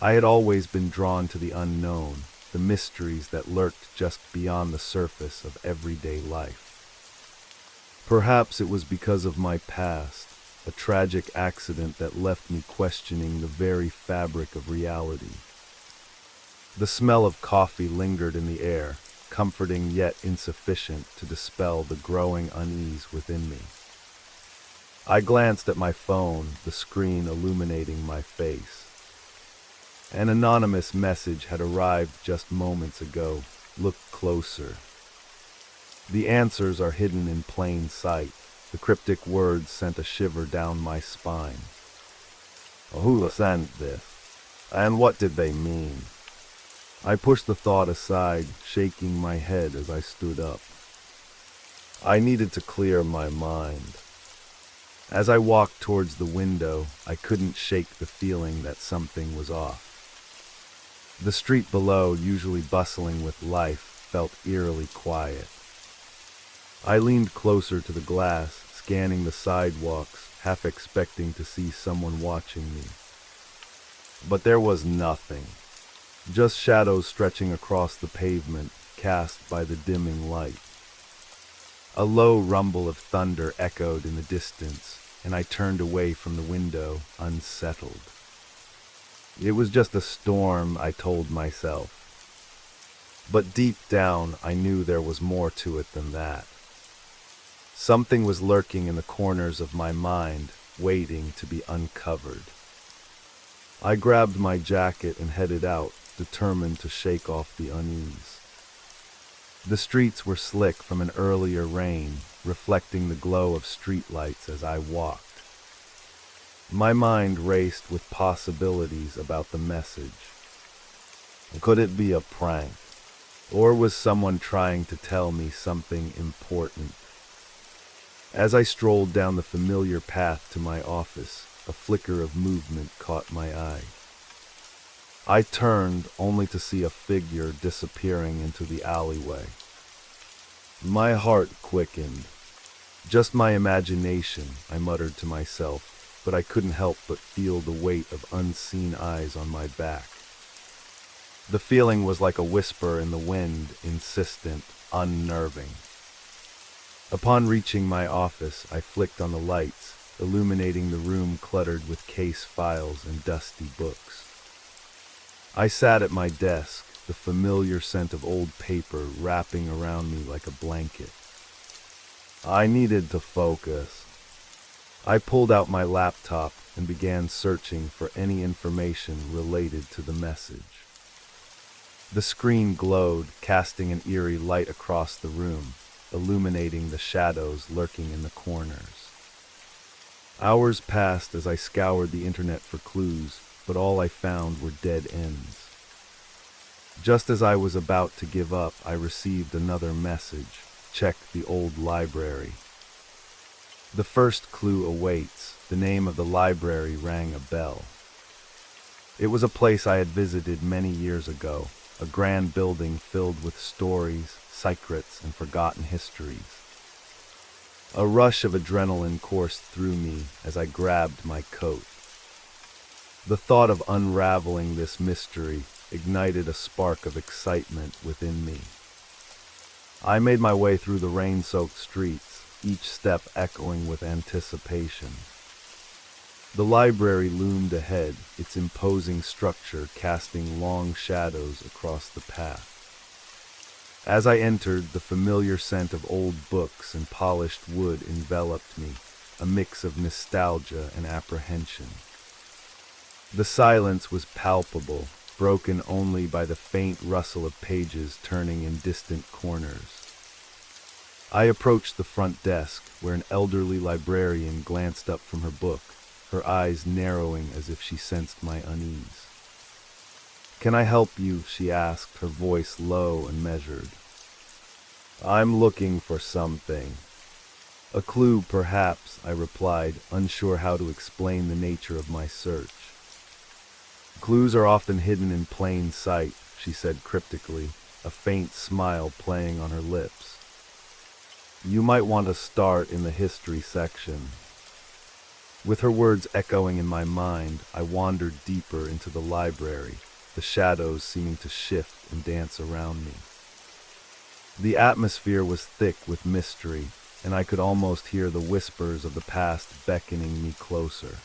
I had always been drawn to the unknown, the mysteries that lurked just beyond the surface of everyday life. Perhaps it was because of my past, a tragic accident that left me questioning the very fabric of reality. The smell of coffee lingered in the air, comforting yet insufficient to dispel the growing unease within me. I glanced at my phone, the screen illuminating my face. An anonymous message had arrived just moments ago. Look closer. The answers are hidden in plain sight. The cryptic words sent a shiver down my spine. Who sent this? And what did they mean? I pushed the thought aside, shaking my head as I stood up. I needed to clear my mind. As I walked towards the window, I couldn't shake the feeling that something was off. The street below, usually bustling with life, felt eerily quiet. I leaned closer to the glass, scanning the sidewalks, half expecting to see someone watching me. But there was nothing. Just shadows stretching across the pavement, cast by the dimming light. A low rumble of thunder echoed in the distance, and I turned away from the window, unsettled. It was just a storm, I told myself. But deep down, I knew there was more to it than that. Something was lurking in the corners of my mind, waiting to be uncovered. I grabbed my jacket and headed out, determined to shake off the unease. The streets were slick from an earlier rain, reflecting the glow of streetlights as I walked. My mind raced with possibilities about the message. Could it be a prank? Or was someone trying to tell me something important? As I strolled down the familiar path to my office, a flicker of movement caught my eye. I turned only to see a figure disappearing into the alleyway. My heart quickened. Just my imagination, I muttered to myself, but I couldn't help but feel the weight of unseen eyes on my back. The feeling was like a whisper in the wind, insistent, unnerving. Upon reaching my office, I flicked on the lights, illuminating the room cluttered with case files and dusty books. I sat at my desk, the familiar scent of old paper wrapping around me like a blanket. I needed to focus. I pulled out my laptop and began searching for any information related to the message. The screen glowed, casting an eerie light across the room, illuminating the shadows lurking in the corners. Hours passed as I scoured the internet for clues, but all I found were dead ends. Just as I was about to give up, I received another message. Check the old library. The first clue awaits. The name of the library rang a bell. It was a place I had visited many years ago, a grand building filled with stories, secrets, and forgotten histories. A rush of adrenaline coursed through me as I grabbed my coat. The thought of unraveling this mystery ignited a spark of excitement within me. I made my way through the rain-soaked streets, each step echoing with anticipation. The library loomed ahead, its imposing structure casting long shadows across the path. As I entered, the familiar scent of old books and polished wood enveloped me, a mix of nostalgia and apprehension. The silence was palpable, broken only by the faint rustle of pages turning in distant corners. I approached the front desk, where an elderly librarian glanced up from her book, her eyes narrowing as if she sensed my unease. "Can I help you?" she asked, her voice low and measured. "I'm looking for something." "A clue, perhaps," I replied, unsure how to explain the nature of my search. "Clues are often hidden in plain sight," she said cryptically, a faint smile playing on her lips. "You might want to start in the history section." With her words echoing in my mind, I wandered deeper into the library, the shadows seeming to shift and dance around me. The atmosphere was thick with mystery, and I could almost hear the whispers of the past beckoning me closer.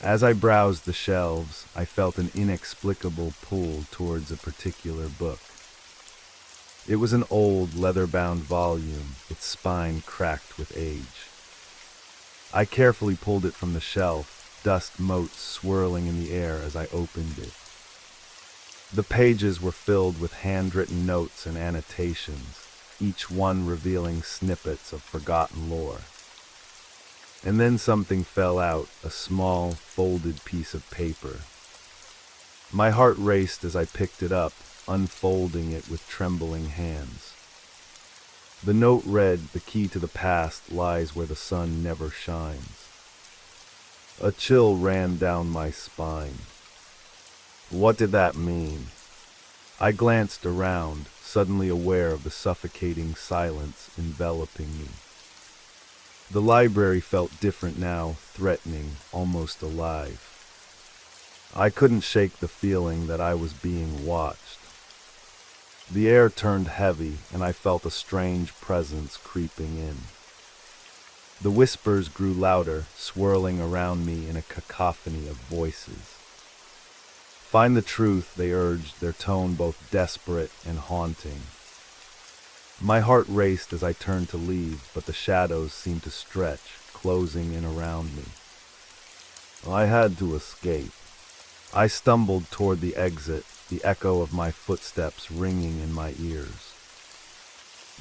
As I browsed the shelves, I felt an inexplicable pull towards a particular book. It was an old, leather-bound volume, its spine cracked with age. I carefully pulled it from the shelf, dust motes swirling in the air as I opened it. The pages were filled with handwritten notes and annotations, each one revealing snippets of forgotten lore. And then something fell out, a small, folded piece of paper. My heart raced as I picked it up, unfolding it with trembling hands. The note read, "The key to the past lies where the sun never shines." A chill ran down my spine. What did that mean? I glanced around, suddenly aware of the suffocating silence enveloping me. The library felt different now, threatening, almost alive. I couldn't shake the feeling that I was being watched. The air turned heavy, and I felt a strange presence creeping in. The whispers grew louder, swirling around me in a cacophony of voices. "Find the truth," they urged, their tone both desperate and haunting. My heart raced as I turned to leave, but the shadows seemed to stretch, closing in around me. I had to escape. I stumbled toward the exit, the echo of my footsteps ringing in my ears.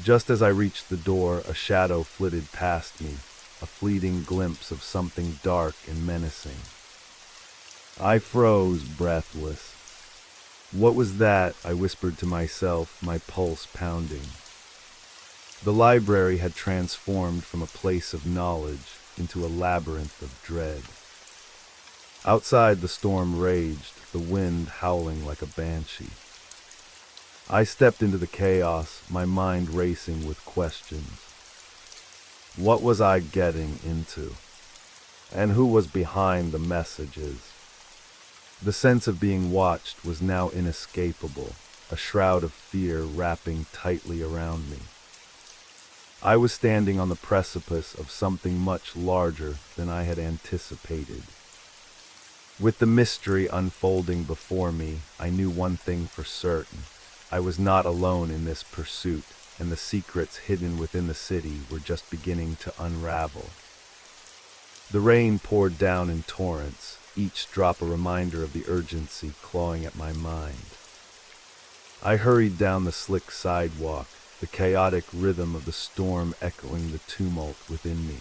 Just as I reached the door, a shadow flitted past me, a fleeting glimpse of something dark and menacing. I froze, breathless. What was that? I whispered to myself, my pulse pounding. The library had transformed from a place of knowledge into a labyrinth of dread. Outside, the storm raged, the wind howling like a banshee. I stepped into the chaos, my mind racing with questions. What was I getting into? And who was behind the messages? The sense of being watched was now inescapable, a shroud of fear wrapping tightly around me. I was standing on the precipice of something much larger than I had anticipated. With the mystery unfolding before me, I knew one thing for certain. I was not alone in this pursuit, and the secrets hidden within the city were just beginning to unravel. The rain poured down in torrents, each drop a reminder of the urgency clawing at my mind. I hurried down the slick sidewalk, the chaotic rhythm of the storm echoing the tumult within me.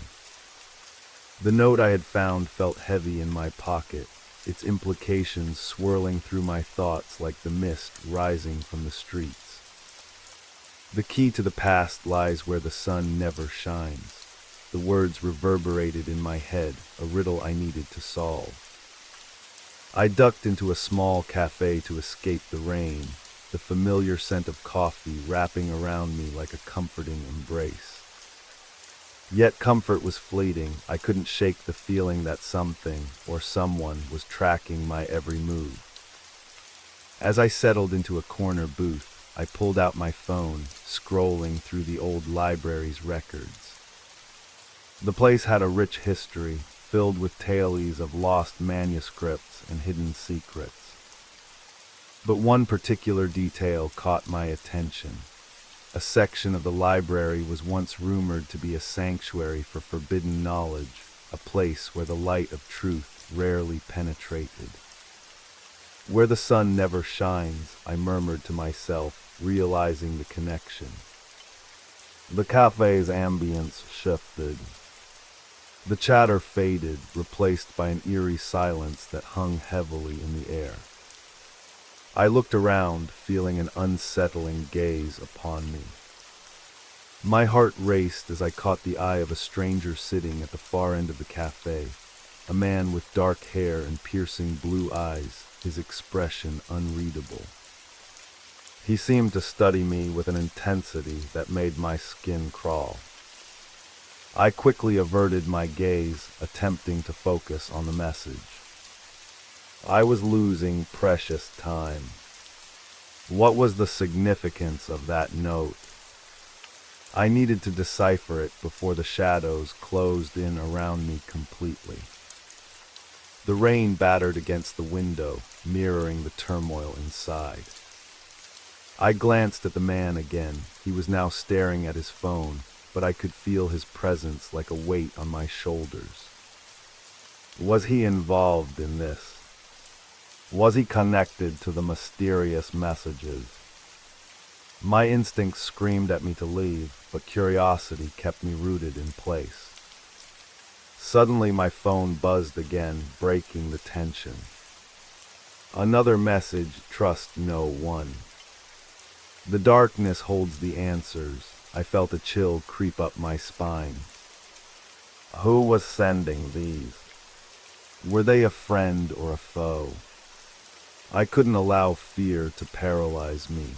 The note I had found felt heavy in my pocket, its implications swirling through my thoughts like the mist rising from the streets. The key to the past lies where the sun never shines. The words reverberated in my head, a riddle I needed to solve. I ducked into a small cafe to escape the rain, the familiar scent of coffee wrapping around me like a comforting embrace. Yet comfort was fleeting. I couldn't shake the feeling that something or someone was tracking my every move. As I settled into a corner booth, I pulled out my phone, scrolling through the old library's records. The place had a rich history, filled with tales of lost manuscripts and hidden secrets. But one particular detail caught my attention. A section of the library was once rumored to be a sanctuary for forbidden knowledge, a place where the light of truth rarely penetrated. Where the sun never shines, I murmured to myself, realizing the connection. The cafe's ambience shifted. The chatter faded, replaced by an eerie silence that hung heavily in the air. I looked around, feeling an unsettling gaze upon me. My heart raced as I caught the eye of a stranger sitting at the far end of the cafe, a man with dark hair and piercing blue eyes, his expression unreadable. He seemed to study me with an intensity that made my skin crawl. I quickly averted my gaze, attempting to focus on the message. I was losing precious time. What was the significance of that note? I needed to decipher it before the shadows closed in around me completely. The rain battered against the window, mirroring the turmoil inside. I glanced at the man again. He was now staring at his phone, but I could feel his presence like a weight on my shoulders. Was he involved in this? Was he connected to the mysterious messages? My instincts screamed at me to leave, but curiosity kept me rooted in place. Suddenly my phone buzzed again, breaking the tension. Another message: trust no one. The darkness holds the answers. I felt a chill creep up my spine. Who was sending these? Were they a friend or a foe? I couldn't allow fear to paralyze me.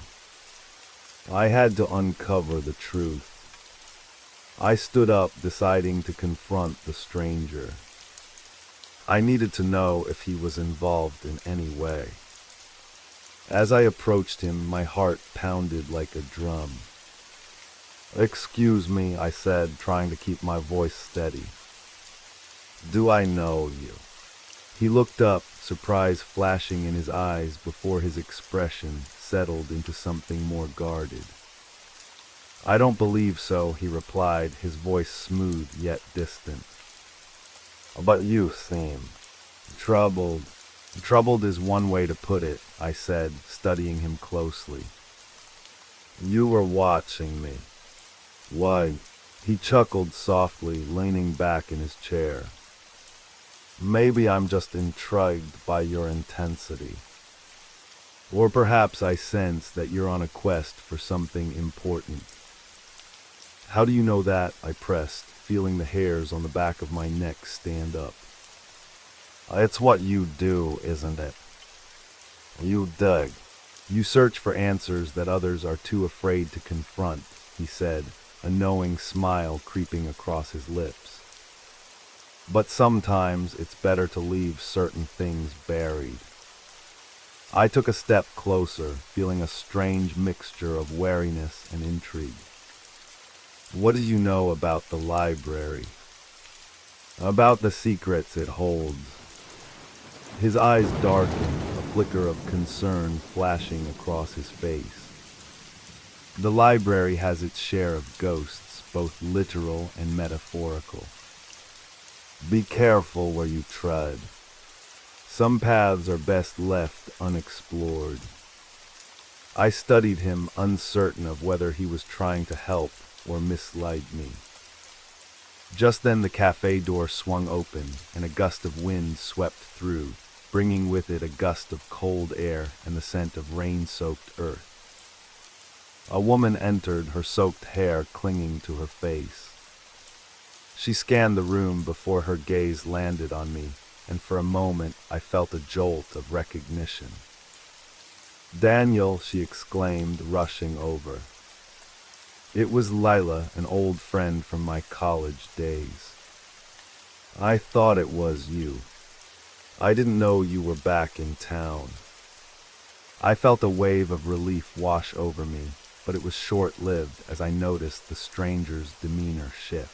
I had to uncover the truth. I stood up, deciding to confront the stranger. I needed to know if he was involved in any way. As I approached him, my heart pounded like a drum. "Excuse me," I said, trying to keep my voice steady. "Do I know you?" He looked up, surprise flashing in his eyes before his expression settled into something more guarded. "I don't believe so," he replied, his voice smooth yet distant. "But you seem troubled." "Troubled is one way to put it," I said, studying him closely. "You were watching me." "Why?" He chuckled softly, leaning back in his chair. "Maybe I'm just intrigued by your intensity." Or perhaps I sense that you're on a quest for something important. How do you know that? I pressed, feeling the hairs on the back of my neck stand up. It's what you do, isn't it? You dig. You search for answers that others are too afraid to confront, he said, a knowing smile creeping across his lips. But sometimes it's better to leave certain things buried. I took a step closer, feeling a strange mixture of wariness and intrigue. What do you know about the library? About the secrets it holds. His eyes darkened, a flicker of concern flashing across his face. The library has its share of ghosts, both literal and metaphorical. Be careful where you tread. Some paths are best left unexplored. I studied him, uncertain of whether he was trying to help or mislead me. Just then the cafe door swung open, and a gust of wind swept through, bringing with it a gust of cold air and the scent of rain-soaked earth. A woman entered, her soaked hair clinging to her face. She scanned the room before her gaze landed on me, and for a moment I felt a jolt of recognition. "Daniel," she exclaimed, rushing over. It was Lila, an old friend from my college days. "I thought it was you. I didn't know you were back in town." I felt a wave of relief wash over me, but it was short-lived as I noticed the stranger's demeanor shift.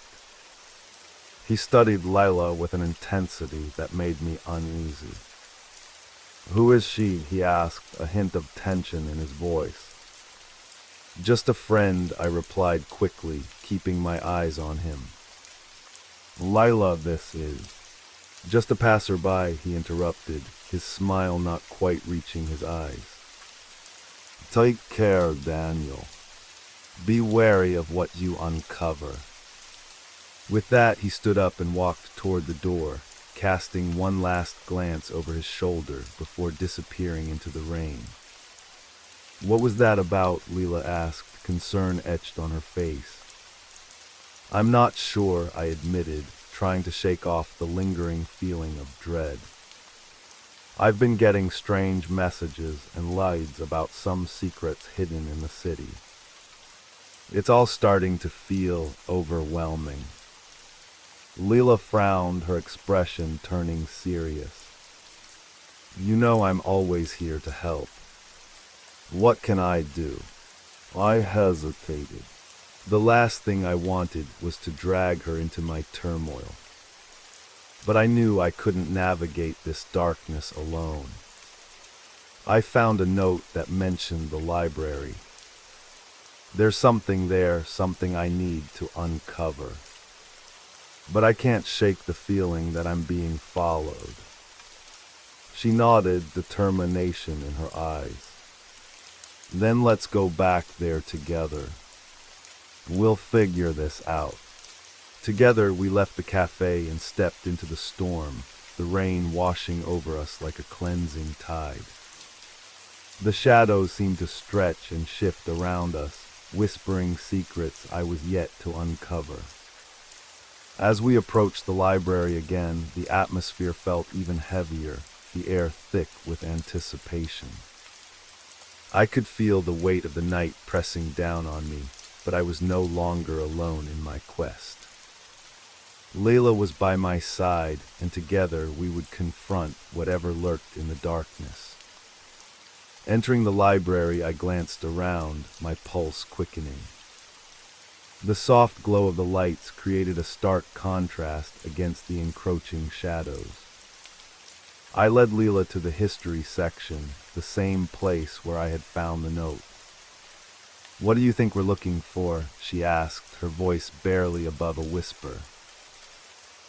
He studied Lila with an intensity that made me uneasy. "Who is she?" he asked, a hint of tension in his voice. "Just a friend," I replied quickly, keeping my eyes on him. "Lila, this is." "Just a passerby," he interrupted, his smile not quite reaching his eyes. "Take care, Daniel. Be wary of what you uncover." With that, he stood up and walked toward the door, casting one last glance over his shoulder before disappearing into the rain. "What was that about?" Leela asked, concern etched on her face. "I'm not sure," I admitted, trying to shake off the lingering feeling of dread. "I've been getting strange messages and lies about some secrets hidden in the city. It's all starting to feel overwhelming." Leela frowned, her expression turning serious. "You know I'm always here to help. What can I do?" I hesitated. The last thing I wanted was to drag her into my turmoil. But I knew I couldn't navigate this darkness alone. I found a note that mentioned the library. There's something there, something I need to uncover. But I can't shake the feeling that I'm being followed. She nodded, determination in her eyes. "Then let's go back there together. We'll figure this out." Together we left the cafe and stepped into the storm, the rain washing over us like a cleansing tide. The shadows seemed to stretch and shift around us, whispering secrets I was yet to uncover. As we approached the library again, the atmosphere felt even heavier, the air thick with anticipation. I could feel the weight of the night pressing down on me, but I was no longer alone in my quest. Layla was by my side, and together we would confront whatever lurked in the darkness. Entering the library, I glanced around, my pulse quickening. The soft glow of the lights created a stark contrast against the encroaching shadows. I led Leela to the history section, the same place where I had found the note. "What do you think we're looking for?" she asked, her voice barely above a whisper.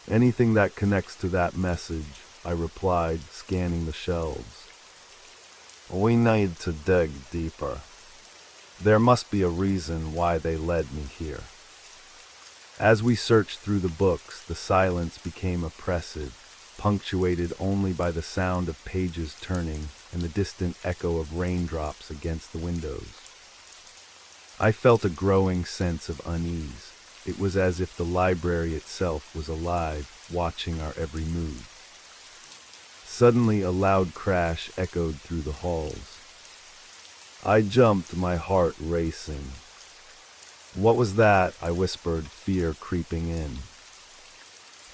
"Anything that connects to that message," I replied, scanning the shelves. "We need to dig deeper. There must be a reason why they led me here." As we searched through the books, the silence became oppressive, punctuated only by the sound of pages turning and the distant echo of raindrops against the windows. I felt a growing sense of unease. It was as if the library itself was alive, watching our every move. Suddenly, a loud crash echoed through the halls. I jumped, my heart racing. "What was that?" I whispered, fear creeping in.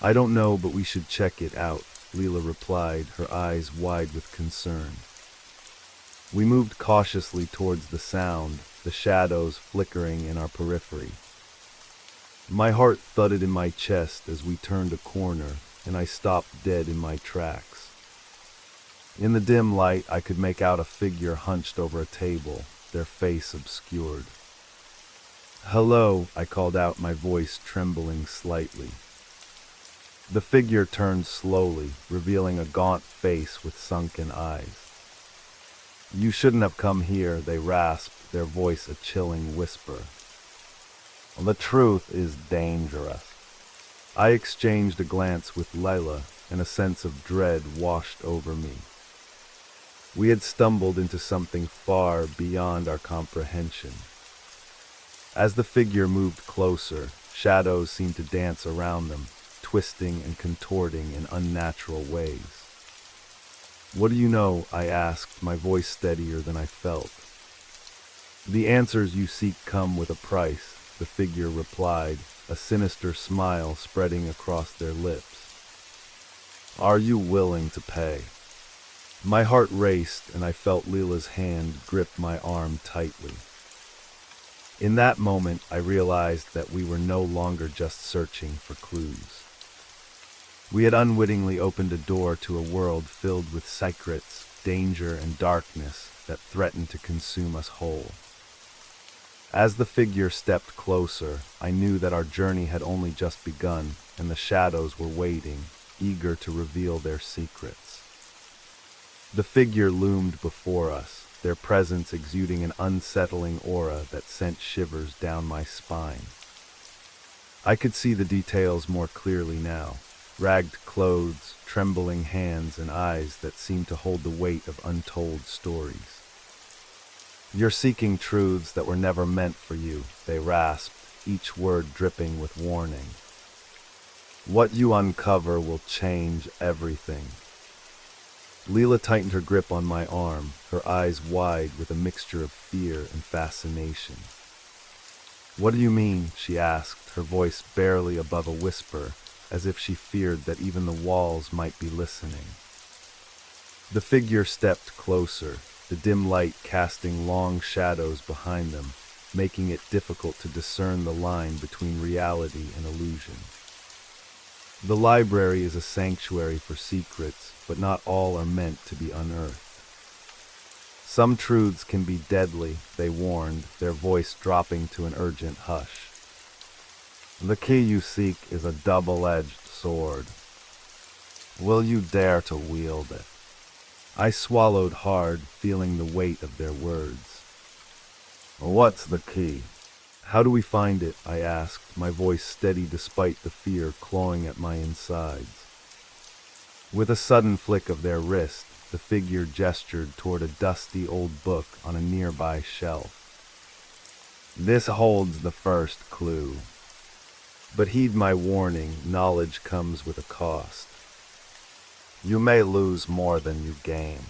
"I don't know, but we should check it out," Leela replied, her eyes wide with concern. We moved cautiously towards the sound, the shadows flickering in our periphery. My heart thudded in my chest as we turned a corner, and I stopped dead in my tracks. In the dim light, I could make out a figure hunched over a table, their face obscured. "Hello," I called out, my voice trembling slightly. The figure turned slowly, revealing a gaunt face with sunken eyes. "You shouldn't have come here," they rasped, their voice a chilling whisper. "The truth is dangerous." I exchanged a glance with Layla, and a sense of dread washed over me. We had stumbled into something far beyond our comprehension. As the figure moved closer, shadows seemed to dance around them, twisting and contorting in unnatural ways. "What do you know?" I asked, my voice steadier than I felt. "The answers you seek come with a price," the figure replied, a sinister smile spreading across their lips. "Are you willing to pay?" My heart raced, and I felt Leela's hand grip my arm tightly. In that moment, I realized that we were no longer just searching for clues. We had unwittingly opened a door to a world filled with secrets, danger, and darkness that threatened to consume us whole. As the figure stepped closer, I knew that our journey had only just begun, and the shadows were waiting, eager to reveal their secrets. The figure loomed before us, their presence exuding an unsettling aura that sent shivers down my spine. I could see the details more clearly now: ragged clothes, trembling hands, and eyes that seemed to hold the weight of untold stories. "You're seeking truths that were never meant for you," they rasped, each word dripping with warning. "What you uncover will change everything." Leela tightened her grip on my arm, her eyes wide with a mixture of fear and fascination. "What do you mean?" she asked, her voice barely above a whisper, as if she feared that even the walls might be listening. The figure stepped closer, the dim light casting long shadows behind them, making it difficult to discern the line between reality and illusion. "The library is a sanctuary for secrets, but not all are meant to be unearthed. Some truths can be deadly," they warned, their voice dropping to an urgent hush. "The key you seek is a double-edged sword. Will you dare to wield it?" I swallowed hard, feeling the weight of their words. "What's the key?" "How do we find it?" I asked, my voice steady despite the fear clawing at my insides. With a sudden flick of their wrist, the figure gestured toward a dusty old book on a nearby shelf. "This holds the first clue. But heed my warning, knowledge comes with a cost. You may lose more than you gain."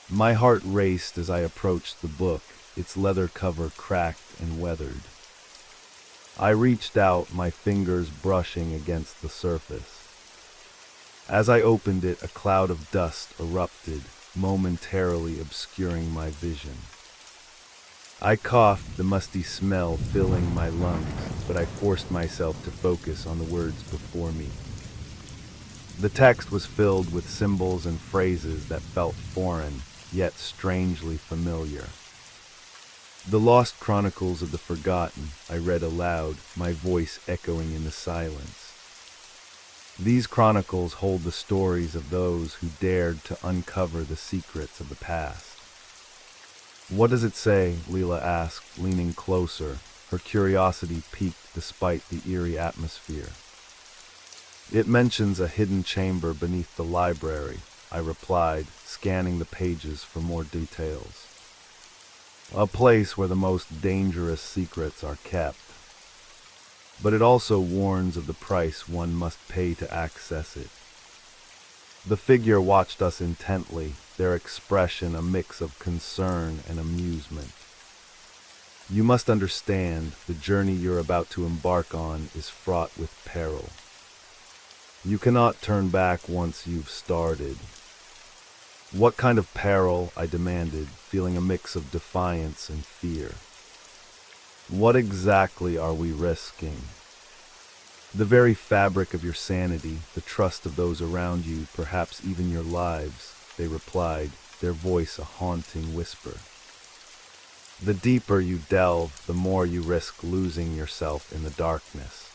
My heart raced as I approached the book, its leather cover cracked and weathered. I reached out, my fingers brushing against the surface. As I opened it, a cloud of dust erupted, momentarily obscuring my vision. I coughed, the musty smell filling my lungs, but I forced myself to focus on the words before me. The text was filled with symbols and phrases that felt foreign, yet strangely familiar. "The Lost Chronicles of the Forgotten," I read aloud, my voice echoing in the silence. "These chronicles hold the stories of those who dared to uncover the secrets of the past." "What does it say?" Leela asked, leaning closer, her curiosity piqued despite the eerie atmosphere. "It mentions a hidden chamber beneath the library, I replied, scanning the pages for more details. A place where the most dangerous secrets are kept. But it also warns of the price one must pay to access it. The figure watched us intently, their expression a mix of concern and amusement. You must understand, the journey you're about to embark on is fraught with peril. You cannot turn back once you've started. What kind of peril? I demanded, feeling a mix of defiance and fear. What exactly are we risking? The very fabric of your sanity, the trust of those around you, perhaps even your lives, they replied, their voice a haunting whisper. The deeper you delve, the more you risk losing yourself in the darkness.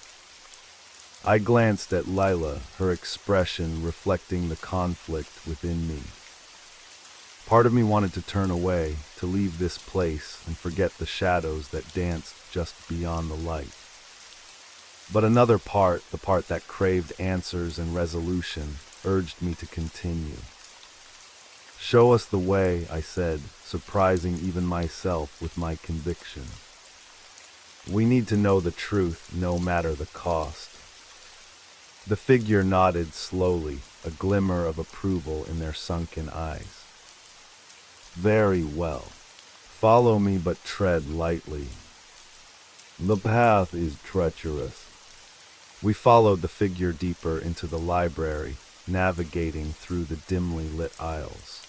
I glanced at Lila, her expression reflecting the conflict within me. Part of me wanted to turn away, to leave this place and forget the shadows that danced just beyond the light. But another part, the part that craved answers and resolution, urged me to continue. Show us the way, I said, surprising even myself with my conviction. We need to know the truth, no matter the cost. The figure nodded slowly, a glimmer of approval in their sunken eyes. Very well. Follow me, but tread lightly. The path is treacherous. We followed the figure deeper into the library, navigating through the dimly lit aisles.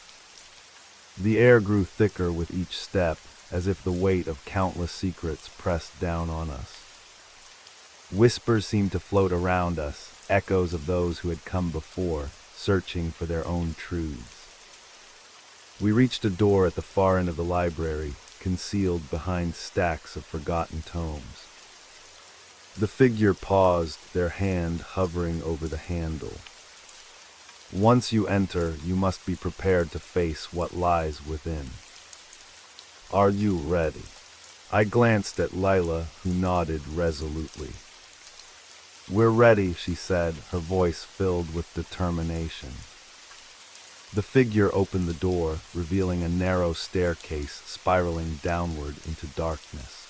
The air grew thicker with each step, as if the weight of countless secrets pressed down on us. Whispers seemed to float around us, echoes of those who had come before, searching for their own truths. We reached a door at the far end of the library, concealed behind stacks of forgotten tomes. The figure paused, their hand hovering over the handle. Once you enter, you must be prepared to face what lies within. Are you ready? I glanced at Lila, who nodded resolutely. We're ready, she said, her voice filled with determination. The figure opened the door, revealing a narrow staircase spiraling downward into darkness.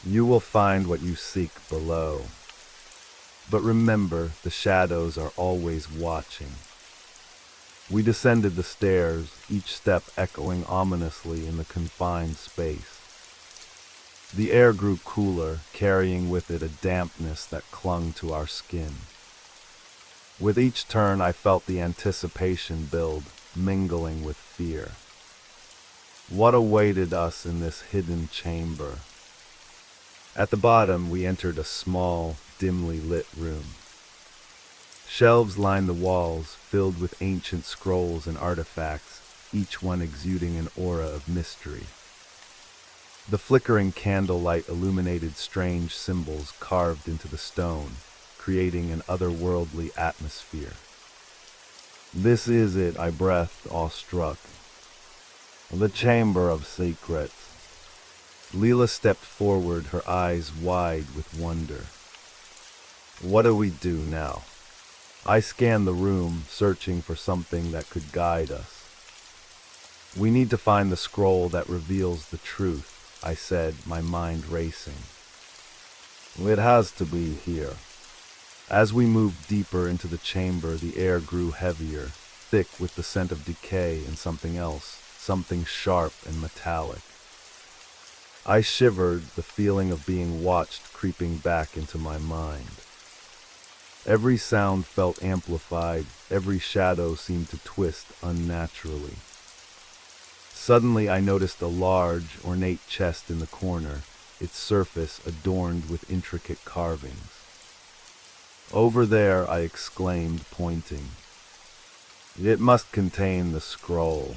You will find what you seek below. But remember, the shadows are always watching. We descended the stairs, each step echoing ominously in the confined space. The air grew cooler, carrying with it a dampness that clung to our skin. With each turn, I felt the anticipation build, mingling with fear. What awaited us in this hidden chamber? At the bottom, we entered a small, dimly lit room. Shelves lined the walls, filled with ancient scrolls and artifacts, each one exuding an aura of mystery. The flickering candlelight illuminated strange symbols carved into the stone, creating an otherworldly atmosphere. This is it, I breathed, awestruck. The Chamber of Secrets. Leela stepped forward, her eyes wide with wonder. What do we do now? I scanned the room, searching for something that could guide us. We need to find the scroll that reveals the truth, I said, my mind racing. It has to be here. As we moved deeper into the chamber, the air grew heavier, thick with the scent of decay and something else, something sharp and metallic. I shivered, the feeling of being watched creeping back into my mind. Every sound felt amplified, every shadow seemed to twist unnaturally. Suddenly I noticed a large, ornate chest in the corner, its surface adorned with intricate carvings. Over there, I exclaimed, pointing. It must contain the scroll.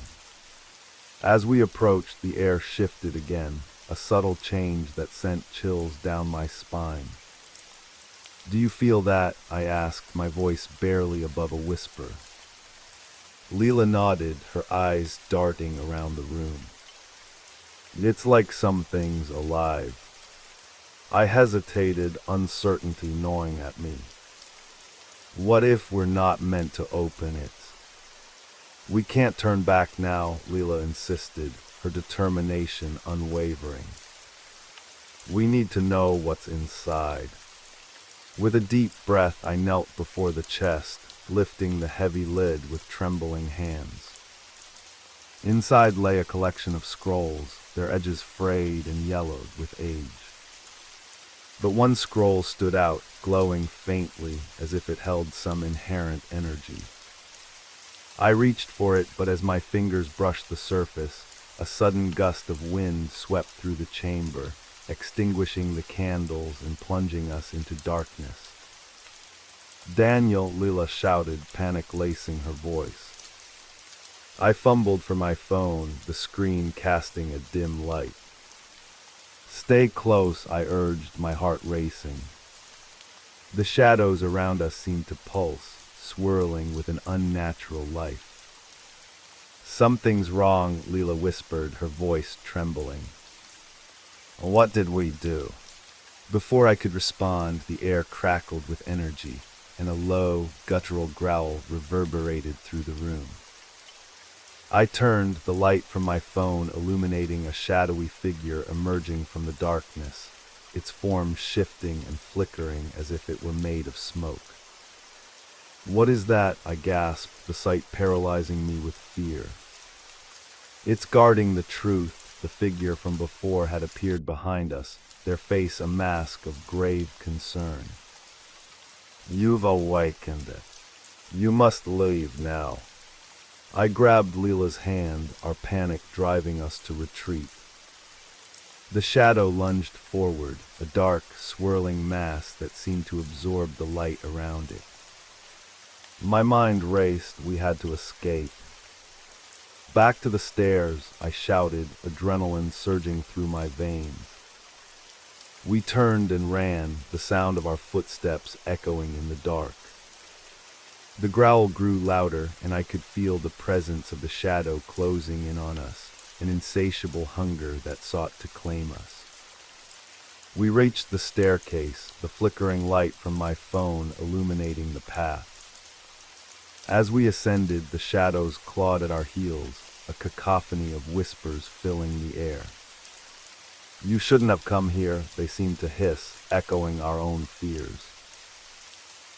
As we approached, the air shifted again, a subtle change that sent chills down my spine. Do you feel that? I asked, my voice barely above a whisper. Leela nodded, her eyes darting around the room. It's like some things alive. I hesitated, uncertainty gnawing at me. What if we're not meant to open it? We can't turn back now, Leela insisted, her determination unwavering. We need to know what's inside. With a deep breath, I knelt before the chest, lifting the heavy lid with trembling hands. Inside lay a collection of scrolls, their edges frayed and yellowed with age. But one scroll stood out, glowing faintly as if it held some inherent energy. I reached for it, but as my fingers brushed the surface, a sudden gust of wind swept through the chamber, extinguishing the candles and plunging us into darkness. "Daniel," Leela shouted, panic lacing her voice. I fumbled for my phone, the screen casting a dim light. "Stay close," I urged, my heart racing. The shadows around us seemed to pulse, swirling with an unnatural life. "Something's wrong," Leela whispered, her voice trembling. "What did we do?" Before I could respond, the air crackled with energy, and a low, guttural growl reverberated through the room. I turned, the light from my phone illuminating a shadowy figure emerging from the darkness, its form shifting and flickering as if it were made of smoke. "What is that?" I gasped, the sight paralyzing me with fear. "It's guarding the truth." The figure from before had appeared behind us, their face a mask of grave concern. "You've awakened it. You must leave now." I grabbed Leela's hand, our panic driving us to retreat. The shadow lunged forward, a dark, swirling mass that seemed to absorb the light around it. My mind raced. We had to escape. "Back to the stairs," I shouted, adrenaline surging through my veins. We turned and ran, the sound of our footsteps echoing in the dark. The growl grew louder, and I could feel the presence of the shadow closing in on us, an insatiable hunger that sought to claim us. We reached the staircase, the flickering light from my phone illuminating the path. As we ascended, the shadows clawed at our heels, a cacophony of whispers filling the air. "You shouldn't have come here," they seemed to hiss, echoing our own fears.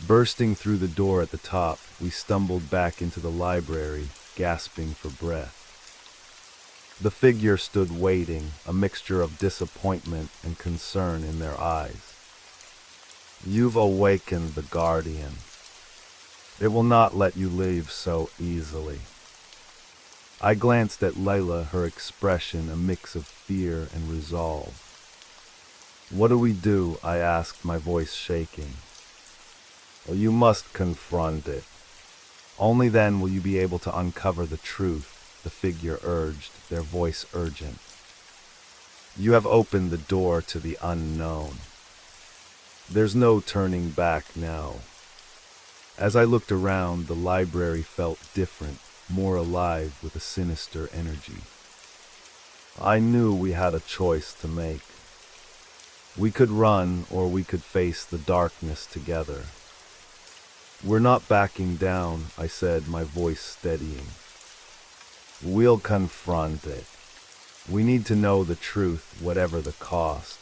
Bursting through the door at the top, we stumbled back into the library, gasping for breath. The figure stood waiting, a mixture of disappointment and concern in their eyes. "You've awakened the Guardian. It will not let you leave so easily." I glanced at Layla, her expression a mix of fear and resolve. "What do we do?" I asked, my voice shaking. "Well, you must confront it. Only then will you be able to uncover the truth," the figure urged, their voice urgent. "You have opened the door to the unknown. There's no turning back now." As I looked around, the library felt different, more alive with a sinister energy. I knew we had a choice to make. We could run, or we could face the darkness together. "We're not backing down," I said, my voice steadying. "We'll confront it. We need to know the truth, whatever the cost."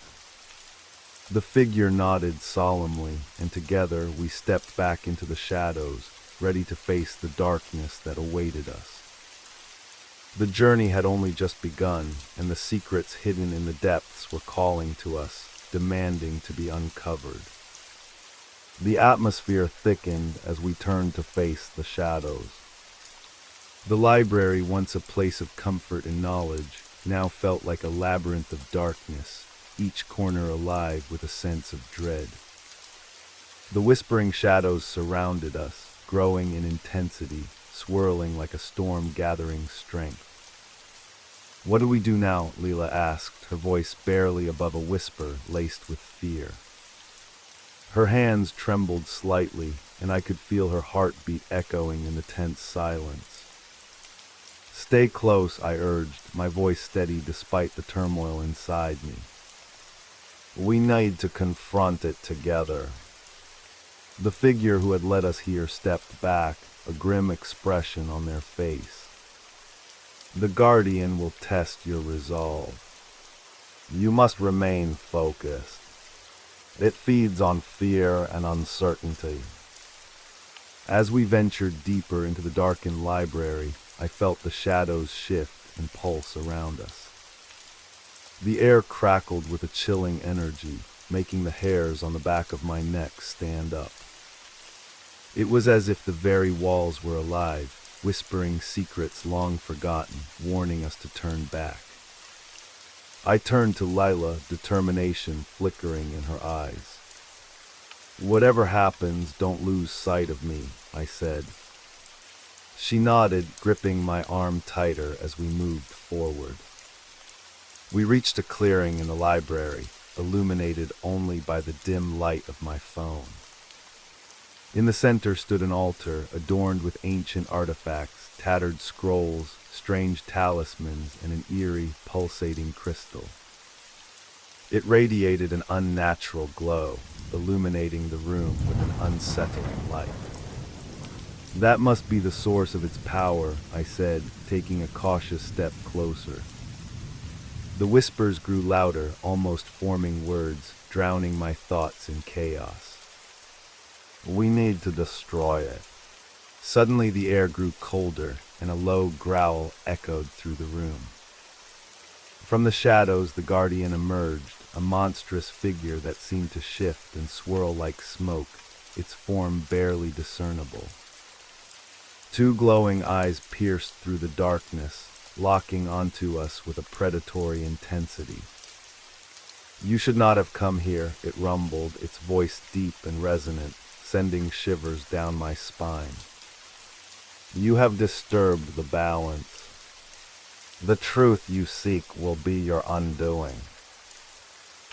The figure nodded solemnly, and together we stepped back into the shadows, ready to face the darkness that awaited us. The journey had only just begun, and the secrets hidden in the depths were calling to us, demanding to be uncovered. The atmosphere thickened as we turned to face the shadows. The library, once a place of comfort and knowledge, now felt like a labyrinth of darkness, each corner alive with a sense of dread. The whispering shadows surrounded us, growing in intensity, swirling like a storm gathering strength. "What do we do now?" Leela asked, her voice barely above a whisper laced with fear. Her hands trembled slightly, and I could feel her heartbeat echoing in the tense silence. "Stay close," I urged, my voice steady despite the turmoil inside me. "We need to confront it together." The figure who had led us here stepped back, a grim expression on their face. The Guardian will test your resolve. You must remain focused. It feeds on fear and uncertainty. As we ventured deeper into the darkened library, I felt the shadows shift and pulse around us. The air crackled with a chilling energy, making the hairs on the back of my neck stand up. It was as if the very walls were alive, whispering secrets long forgotten, warning us to turn back. I turned to Lila, determination flickering in her eyes. "Whatever happens, don't lose sight of me," I said. She nodded, gripping my arm tighter as we moved forward. We reached a clearing in the library, illuminated only by the dim light of my phone. In the center stood an altar adorned with ancient artifacts, tattered scrolls, strange talismans, and an eerie, pulsating crystal. It radiated an unnatural glow, illuminating the room with an unsettling light. "That must be the source of its power," I said, taking a cautious step closer. The whispers grew louder, almost forming words, drowning my thoughts in chaos. "We need to destroy it." Suddenly the air grew colder, and a low growl echoed through the room. From the shadows the Guardian emerged, a monstrous figure that seemed to shift and swirl like smoke, its form barely discernible. Two glowing eyes pierced through the darkness, locking onto us with a predatory intensity. "You should not have come here," it rumbled, its voice deep and resonant, sending shivers down my spine. "You have disturbed the balance. The truth you seek will be your undoing."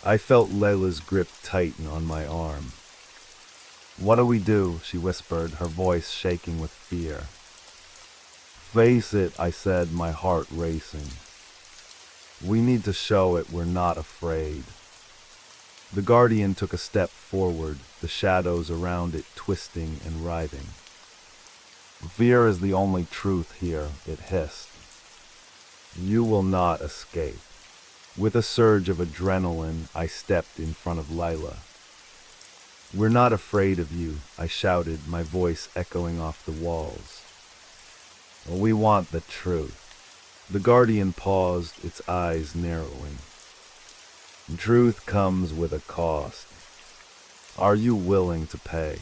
I felt Layla's grip tighten on my arm. "What do we do?" she whispered, her voice shaking with fear. "Face it," I said, my heart racing. "We need to show it we're not afraid." The Guardian took a step forward, the shadows around it twisting and writhing. "Fear is the only truth here," it hissed. "You will not escape." With a surge of adrenaline, I stepped in front of Lila. "We're not afraid of you," I shouted, my voice echoing off the walls. "We want the truth." The Guardian paused, its eyes narrowing. "Truth comes with a cost. Are you willing to pay?"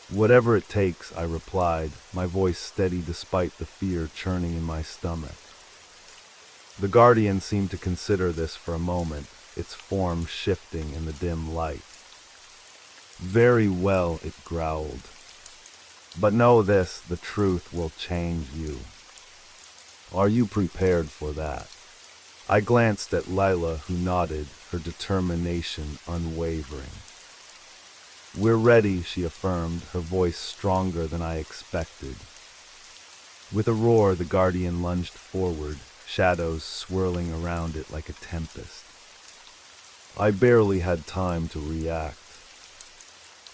"Whatever it takes," I replied, my voice steady despite the fear churning in my stomach. The Guardian seemed to consider this for a moment, its form shifting in the dim light. "Very well," it growled. "But know this, the truth will change you. Are you prepared for that?" I glanced at Lila, who nodded, her determination unwavering. "We're ready," she affirmed, her voice stronger than I expected. With a roar, the Guardian lunged forward, shadows swirling around it like a tempest. I barely had time to react.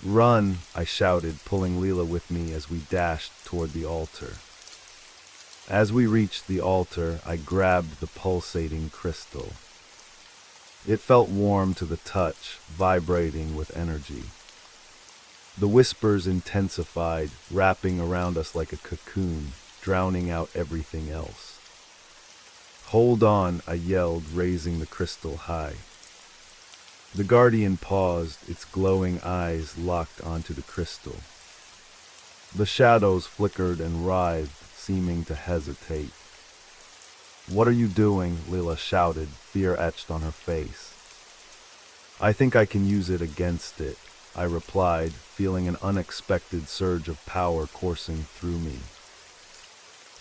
"Run!" I shouted, pulling Leela with me as we dashed toward the altar. As we reached the altar, I grabbed the pulsating crystal. It felt warm to the touch, vibrating with energy. The whispers intensified, wrapping around us like a cocoon, drowning out everything else. "Hold on," I yelled, raising the crystal high. The Guardian paused, its glowing eyes locked onto the crystal. The shadows flickered and writhed, seeming to hesitate. "What are you doing?" Lila shouted, fear etched on her face. "I think I can use it against it," I replied, feeling an unexpected surge of power coursing through me.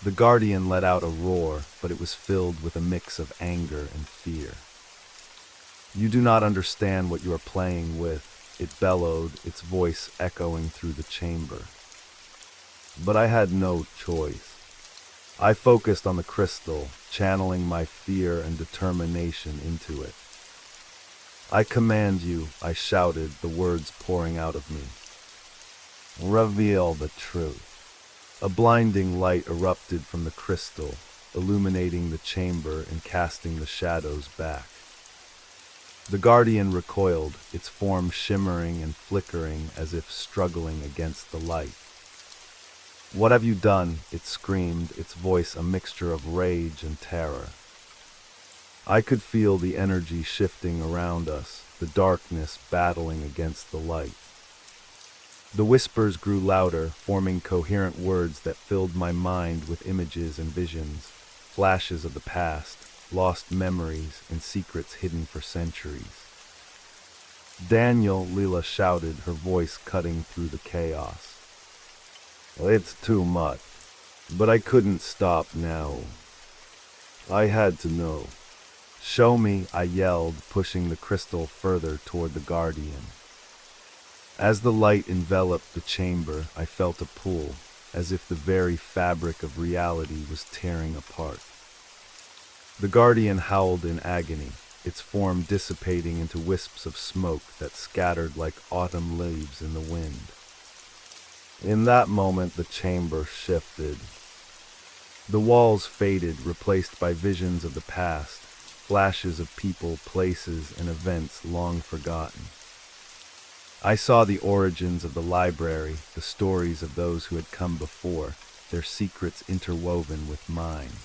The Guardian let out a roar, but it was filled with a mix of anger and fear. "You do not understand what you are playing with," it bellowed, its voice echoing through the chamber. But I had no choice. I focused on the crystal, channeling my fear and determination into it. "I command you," I shouted, the words pouring out of me. "Reveal the truth." A blinding light erupted from the crystal, illuminating the chamber and casting the shadows back. The guardian recoiled, its form shimmering and flickering as if struggling against the light. "What have you done?" it screamed, its voice a mixture of rage and terror. I could feel the energy shifting around us, the darkness battling against the light. The whispers grew louder, forming coherent words that filled my mind with images and visions, flashes of the past, lost memories, and secrets hidden for centuries. "Daniel," Leela shouted, her voice cutting through the chaos. "It's too much. But I couldn't stop now. I had to know." "Show me," I yelled, pushing the crystal further toward the guardian. As the light enveloped the chamber, I felt a pull, as if the very fabric of reality was tearing apart. The guardian howled in agony, its form dissipating into wisps of smoke that scattered like autumn leaves in the wind. In that moment, the chamber shifted. The walls faded, replaced by visions of the past, flashes of people, places, and events long forgotten. I saw the origins of the library, the stories of those who had come before, their secrets interwoven with mine.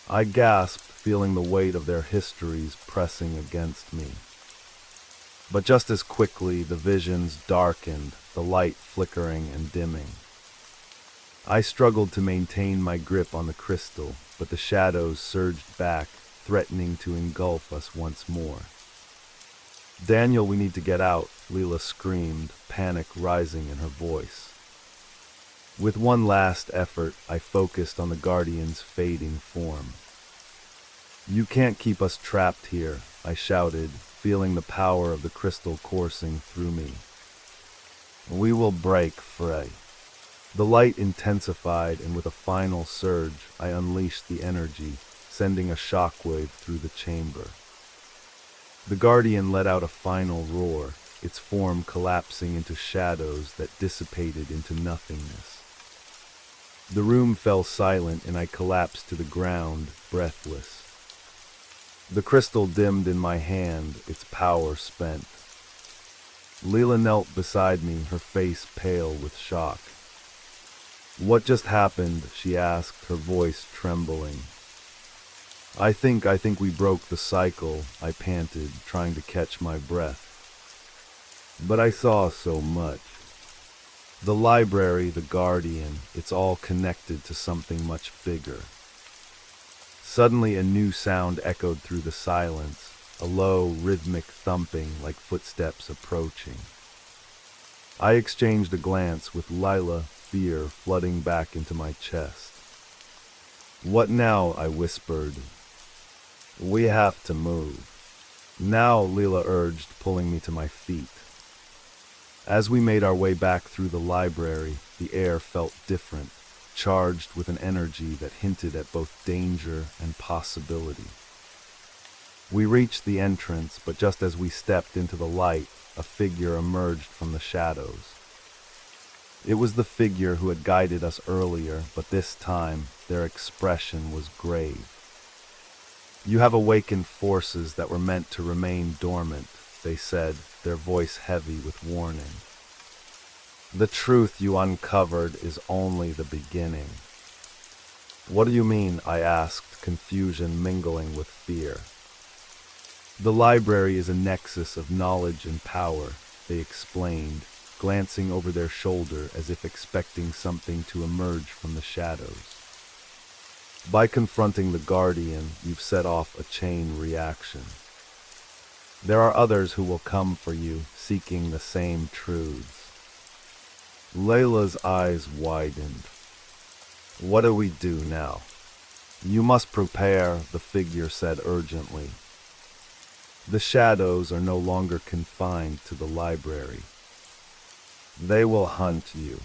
I gasped, feeling the weight of their histories pressing against me. But just as quickly, the visions darkened, the light flickering and dimming. I struggled to maintain my grip on the crystal, but the shadows surged back, threatening to engulf us once more. "Daniel, we need to get out," Leela screamed, panic rising in her voice. With one last effort, I focused on the guardian's fading form. "You can't keep us trapped here," I shouted, feeling the power of the crystal coursing through me. "We will break free." The light intensified, and with a final surge, I unleashed the energy, sending a shockwave through the chamber. The guardian let out a final roar, its form collapsing into shadows that dissipated into nothingness. The room fell silent, and I collapsed to the ground, breathless. The crystal dimmed in my hand, its power spent. Leela knelt beside me, her face pale with shock. "What just happened?" she asked, her voice trembling. I think we broke the cycle," I panted, trying to catch my breath. "But I saw so much. The library, the guardian, it's all connected to something much bigger." Suddenly a new sound echoed through the silence, a low, rhythmic thumping like footsteps approaching. I exchanged a glance with Lila, fear flooding back into my chest. "What now?" I whispered. "We have to move." "Now," Leela urged, pulling me to my feet. As we made our way back through the library, the air felt different, charged with an energy that hinted at both danger and possibility. We reached the entrance, but just as we stepped into the light, a figure emerged from the shadows. It was the figure who had guided us earlier, but this time, their expression was grave. "You have awakened forces that were meant to remain dormant," they said, their voice heavy with warning. "The truth you uncovered is only the beginning." "What do you mean?" I asked, confusion mingling with fear. "The library is a nexus of knowledge and power," they explained, glancing over their shoulder as if expecting something to emerge from the shadows. "By confronting the guardian, you've set off a chain reaction. There are others who will come for you, seeking the same truths." Layla's eyes widened. "What do we do now?" "You must prepare," the figure said urgently. "The shadows are no longer confined to the library. They will hunt you.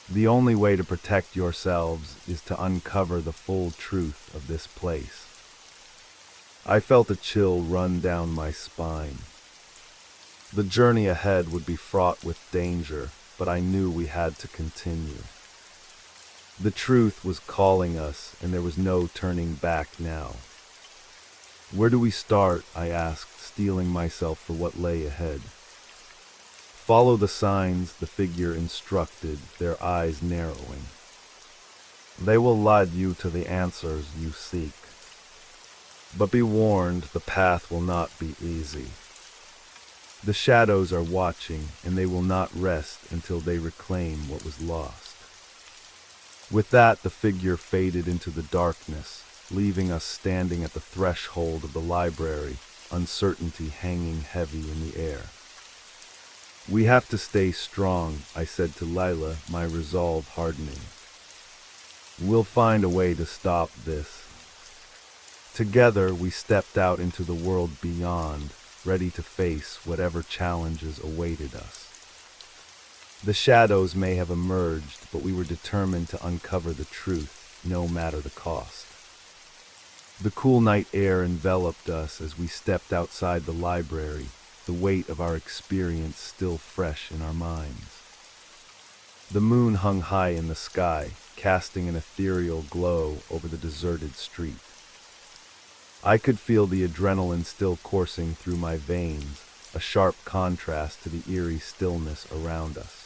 The only way to protect yourselves is to uncover the full truth of this place." I felt a chill run down my spine. The journey ahead would be fraught with danger, but I knew we had to continue. The truth was calling us, and there was no turning back now. Where do we start? I asked, steeling myself for what lay ahead. Follow the signs, the figure instructed, their eyes narrowing. They will lead you to the answers you seek. But be warned, the path will not be easy. The shadows are watching, and they will not rest until they reclaim what was lost. With that, the figure faded into the darkness, leaving us standing at the threshold of the library, uncertainty hanging heavy in the air. We have to stay strong, I said to Lila, my resolve hardening. We'll find a way to stop this. Together, we stepped out into the world beyond, ready to face whatever challenges awaited us. The shadows may have emerged, but we were determined to uncover the truth, no matter the cost. The cool night air enveloped us as we stepped outside the library, the weight of our experience still fresh in our minds. The moon hung high in the sky, casting an ethereal glow over the deserted street. I could feel the adrenaline still coursing through my veins, a sharp contrast to the eerie stillness around us.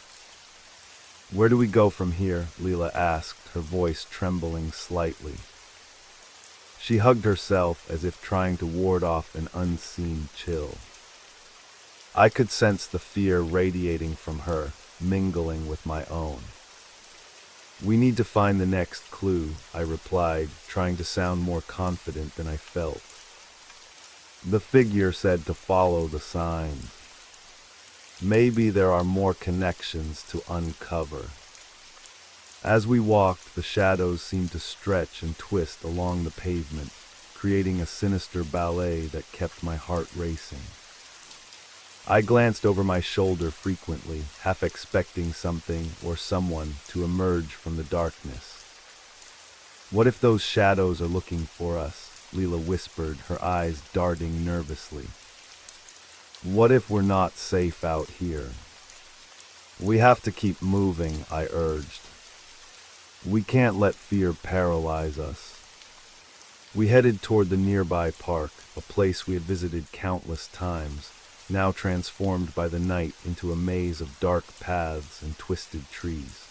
Where do we go from here? Leela asked, her voice trembling slightly. She hugged herself as if trying to ward off an unseen chill. I could sense the fear radiating from her, mingling with my own. We need to find the next clue, I replied, trying to sound more confident than I felt. The figure said to follow the signs. Maybe there are more connections to uncover. As we walked, the shadows seemed to stretch and twist along the pavement, creating a sinister ballet that kept my heart racing. I glanced over my shoulder frequently, half expecting something or someone to emerge from the darkness. What if those shadows are looking for us? Leela whispered, her eyes darting nervously. What if we're not safe out here? We have to keep moving, I urged. We can't let fear paralyze us. We headed toward the nearby park, a place we had visited countless times, now transformed by the night into a maze of dark paths and twisted trees.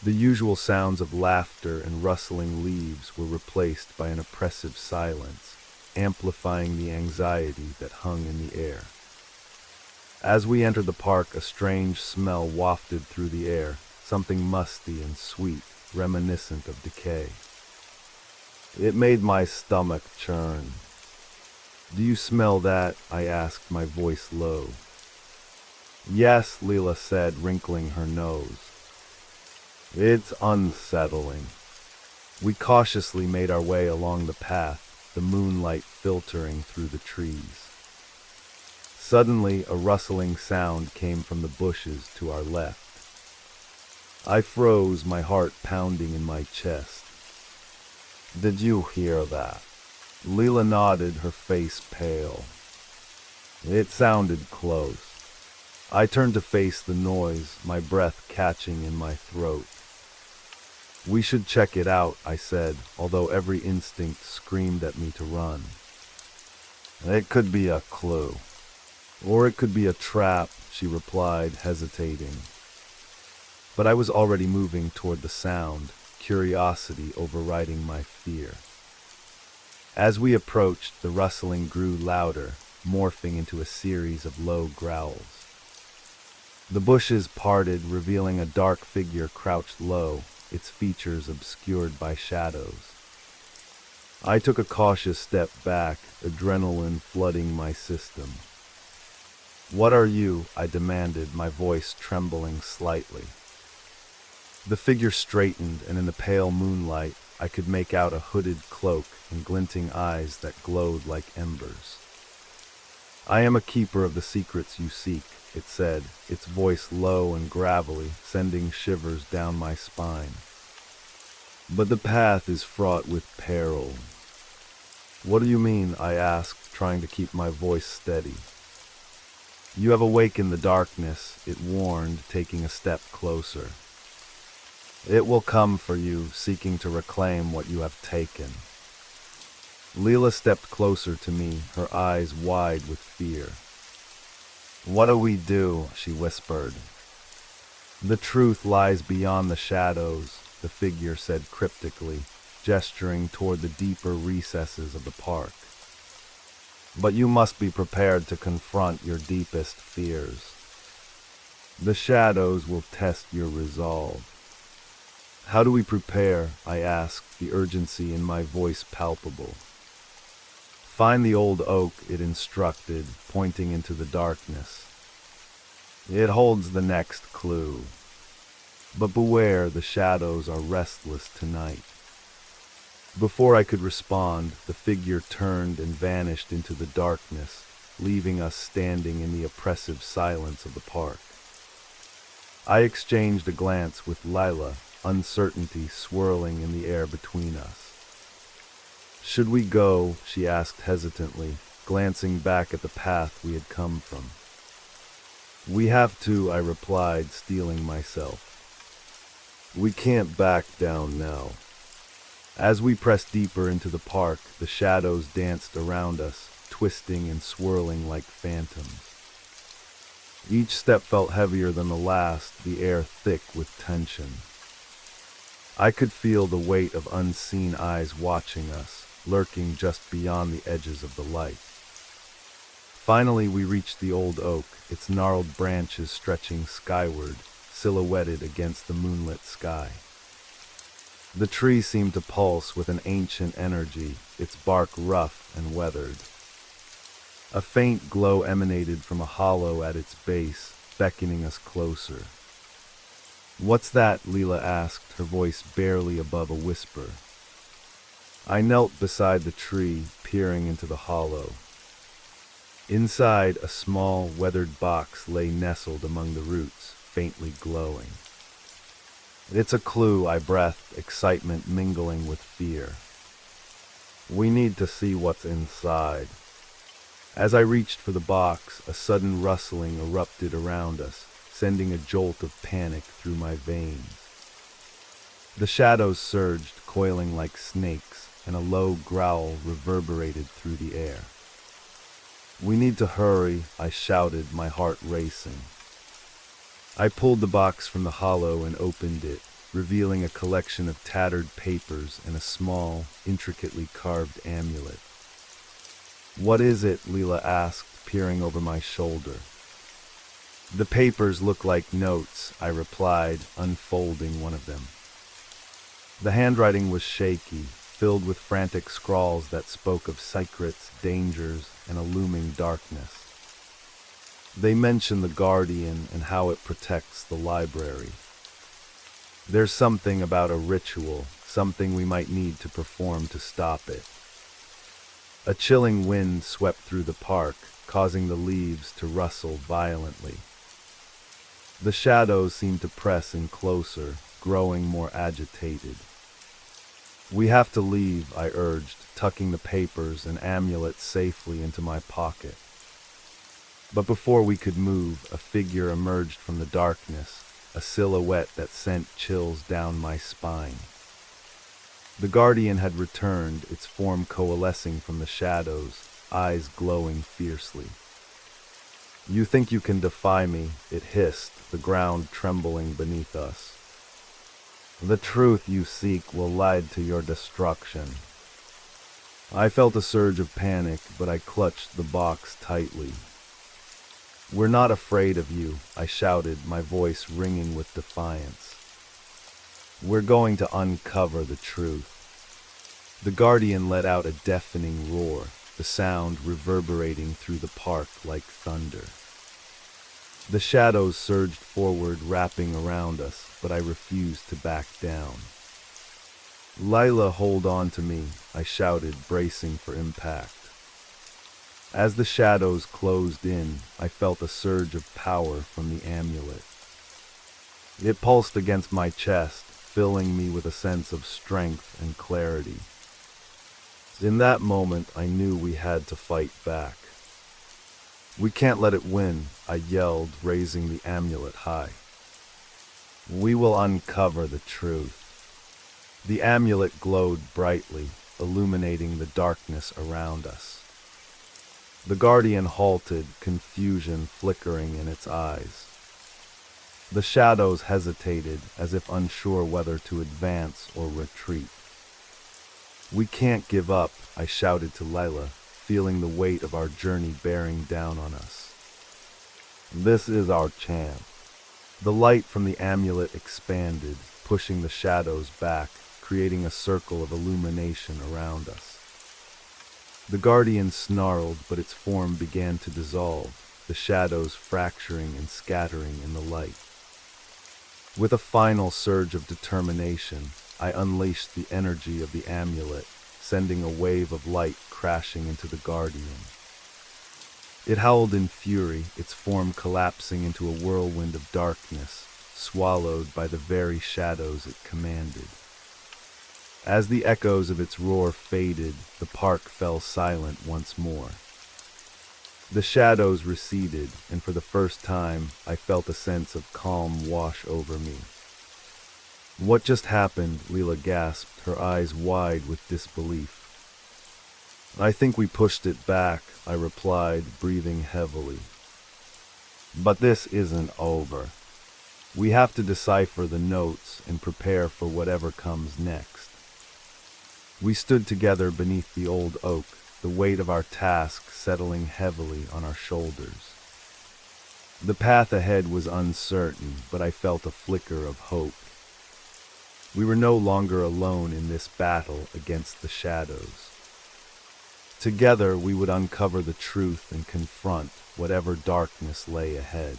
The usual sounds of laughter and rustling leaves were replaced by an oppressive silence, amplifying the anxiety that hung in the air. As we entered the park, a strange smell wafted through the air, something musty and sweet, reminiscent of decay. It made my stomach churn. Do you smell that? I asked, my voice low. Yes, Leela said, wrinkling her nose. It's unsettling. We cautiously made our way along the path, the moonlight filtering through the trees. Suddenly, a rustling sound came from the bushes to our left. I froze, my heart pounding in my chest. Did you hear that? Leela nodded, her face pale. It sounded close. I turned to face the noise, my breath catching in my throat. We should check it out, I said, although every instinct screamed at me to run. It could be a clue. Or it could be a trap, she replied, hesitating. But I was already moving toward the sound, curiosity overriding my fear. As we approached, the rustling grew louder, morphing into a series of low growls. The bushes parted, revealing a dark figure crouched low, its features obscured by shadows. I took a cautious step back, adrenaline flooding my system. What are you? I demanded, my voice trembling slightly. The figure straightened, and in the pale moonlight, I could make out a hooded cloak and glinting eyes that glowed like embers. I am a keeper of the secrets you seek, it said, its voice low and gravelly, sending shivers down my spine. But the path is fraught with peril. What do you mean? I asked, trying to keep my voice steady. You have awakened the darkness, it warned, taking a step closer. It will come for you, seeking to reclaim what you have taken. Leela stepped closer to me, her eyes wide with fear. What do we do? She whispered. The truth lies beyond the shadows, the figure said cryptically, gesturing toward the deeper recesses of the park. But you must be prepared to confront your deepest fears. The shadows will test your resolve. How do we prepare? I asked, the urgency in my voice palpable. Find the old oak, it instructed, pointing into the darkness. It holds the next clue. But beware, the shadows are restless tonight. Before I could respond, the figure turned and vanished into the darkness, leaving us standing in the oppressive silence of the park. I exchanged a glance with Lila, uncertainty swirling in the air between us. Should we go? She asked hesitantly, glancing back at the path we had come from. We have to, I replied, steeling myself. We can't back down now. As we pressed deeper into the park, the shadows danced around us, twisting and swirling like phantoms. Each step felt heavier than the last, the air thick with tension. I could feel the weight of unseen eyes watching us, lurking just beyond the edges of the light. Finally, we reached the old oak, its gnarled branches stretching skyward, silhouetted against the moonlit sky. The tree seemed to pulse with an ancient energy, its bark rough and weathered. A faint glow emanated from a hollow at its base, beckoning us closer. What's that? Leela asked, her voice barely above a whisper. I knelt beside the tree, peering into the hollow. Inside, a small, weathered box lay nestled among the roots, faintly glowing. It's a clue, I breathed, excitement mingling with fear. We need to see what's inside. As I reached for the box, a sudden rustling erupted around us, sending a jolt of panic through my veins. The shadows surged, coiling like snakes, and a low growl reverberated through the air. We need to hurry, I shouted, my heart racing. I pulled the box from the hollow and opened it, revealing a collection of tattered papers and a small, intricately carved amulet. What is it? Leela asked, peering over my shoulder. The papers look like notes, I replied, unfolding one of them. The handwriting was shaky, filled with frantic scrawls that spoke of secrets, dangers, and a looming darkness. They mention the Guardian and how it protects the library. There's something about a ritual, something we might need to perform to stop it. A chilling wind swept through the park, causing the leaves to rustle violently. The shadows seemed to press in closer, growing more agitated. We have to leave, I urged, tucking the papers and amulet safely into my pocket. But before we could move, a figure emerged from the darkness, a silhouette that sent chills down my spine. The Guardian had returned, its form coalescing from the shadows, eyes glowing fiercely. You think you can defy me, it hissed, the ground trembling beneath us. The truth you seek will lead to your destruction. I felt a surge of panic, but I clutched the box tightly. We're not afraid of you, I shouted, my voice ringing with defiance. We're going to uncover the truth. The Guardian let out a deafening roar, the sound reverberating through the park like thunder. The shadows surged forward, wrapping around us, but I refused to back down. Lila, hold on to me, I shouted, bracing for impact. As the shadows closed in, I felt a surge of power from the amulet. It pulsed against my chest, filling me with a sense of strength and clarity. In that moment, I knew we had to fight back. We can't let it win, I yelled, raising the amulet high. We will uncover the truth. The amulet glowed brightly, illuminating the darkness around us. The guardian halted, confusion flickering in its eyes. The shadows hesitated, as if unsure whether to advance or retreat. "We can't give up," I shouted to Lila, feeling the weight of our journey bearing down on us. "This is our chance." The light from the amulet expanded, pushing the shadows back, creating a circle of illumination around us. The guardian snarled, but its form began to dissolve, the shadows fracturing and scattering in the light. With a final surge of determination, I unleashed the energy of the amulet, sending a wave of light crashing into the guardian. It howled in fury, its form collapsing into a whirlwind of darkness, swallowed by the very shadows it commanded. As the echoes of its roar faded, the park fell silent once more. The shadows receded, and for the first time, I felt a sense of calm wash over me. "What just happened?" Leela gasped, her eyes wide with disbelief. "I think we pushed it back," I replied, breathing heavily. "But this isn't over. We have to decipher the notes and prepare for whatever comes next." We stood together beneath the old oak, the weight of our task settling heavily on our shoulders. The path ahead was uncertain, but I felt a flicker of hope. We were no longer alone in this battle against the shadows. Together we would uncover the truth and confront whatever darkness lay ahead.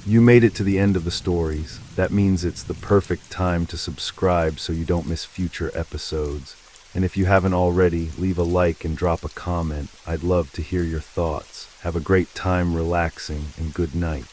You made it to the end of the stories. That means it's the perfect time to subscribe so you don't miss future episodes. And if you haven't already, leave a like and drop a comment. I'd love to hear your thoughts. Have a great time relaxing, and good night.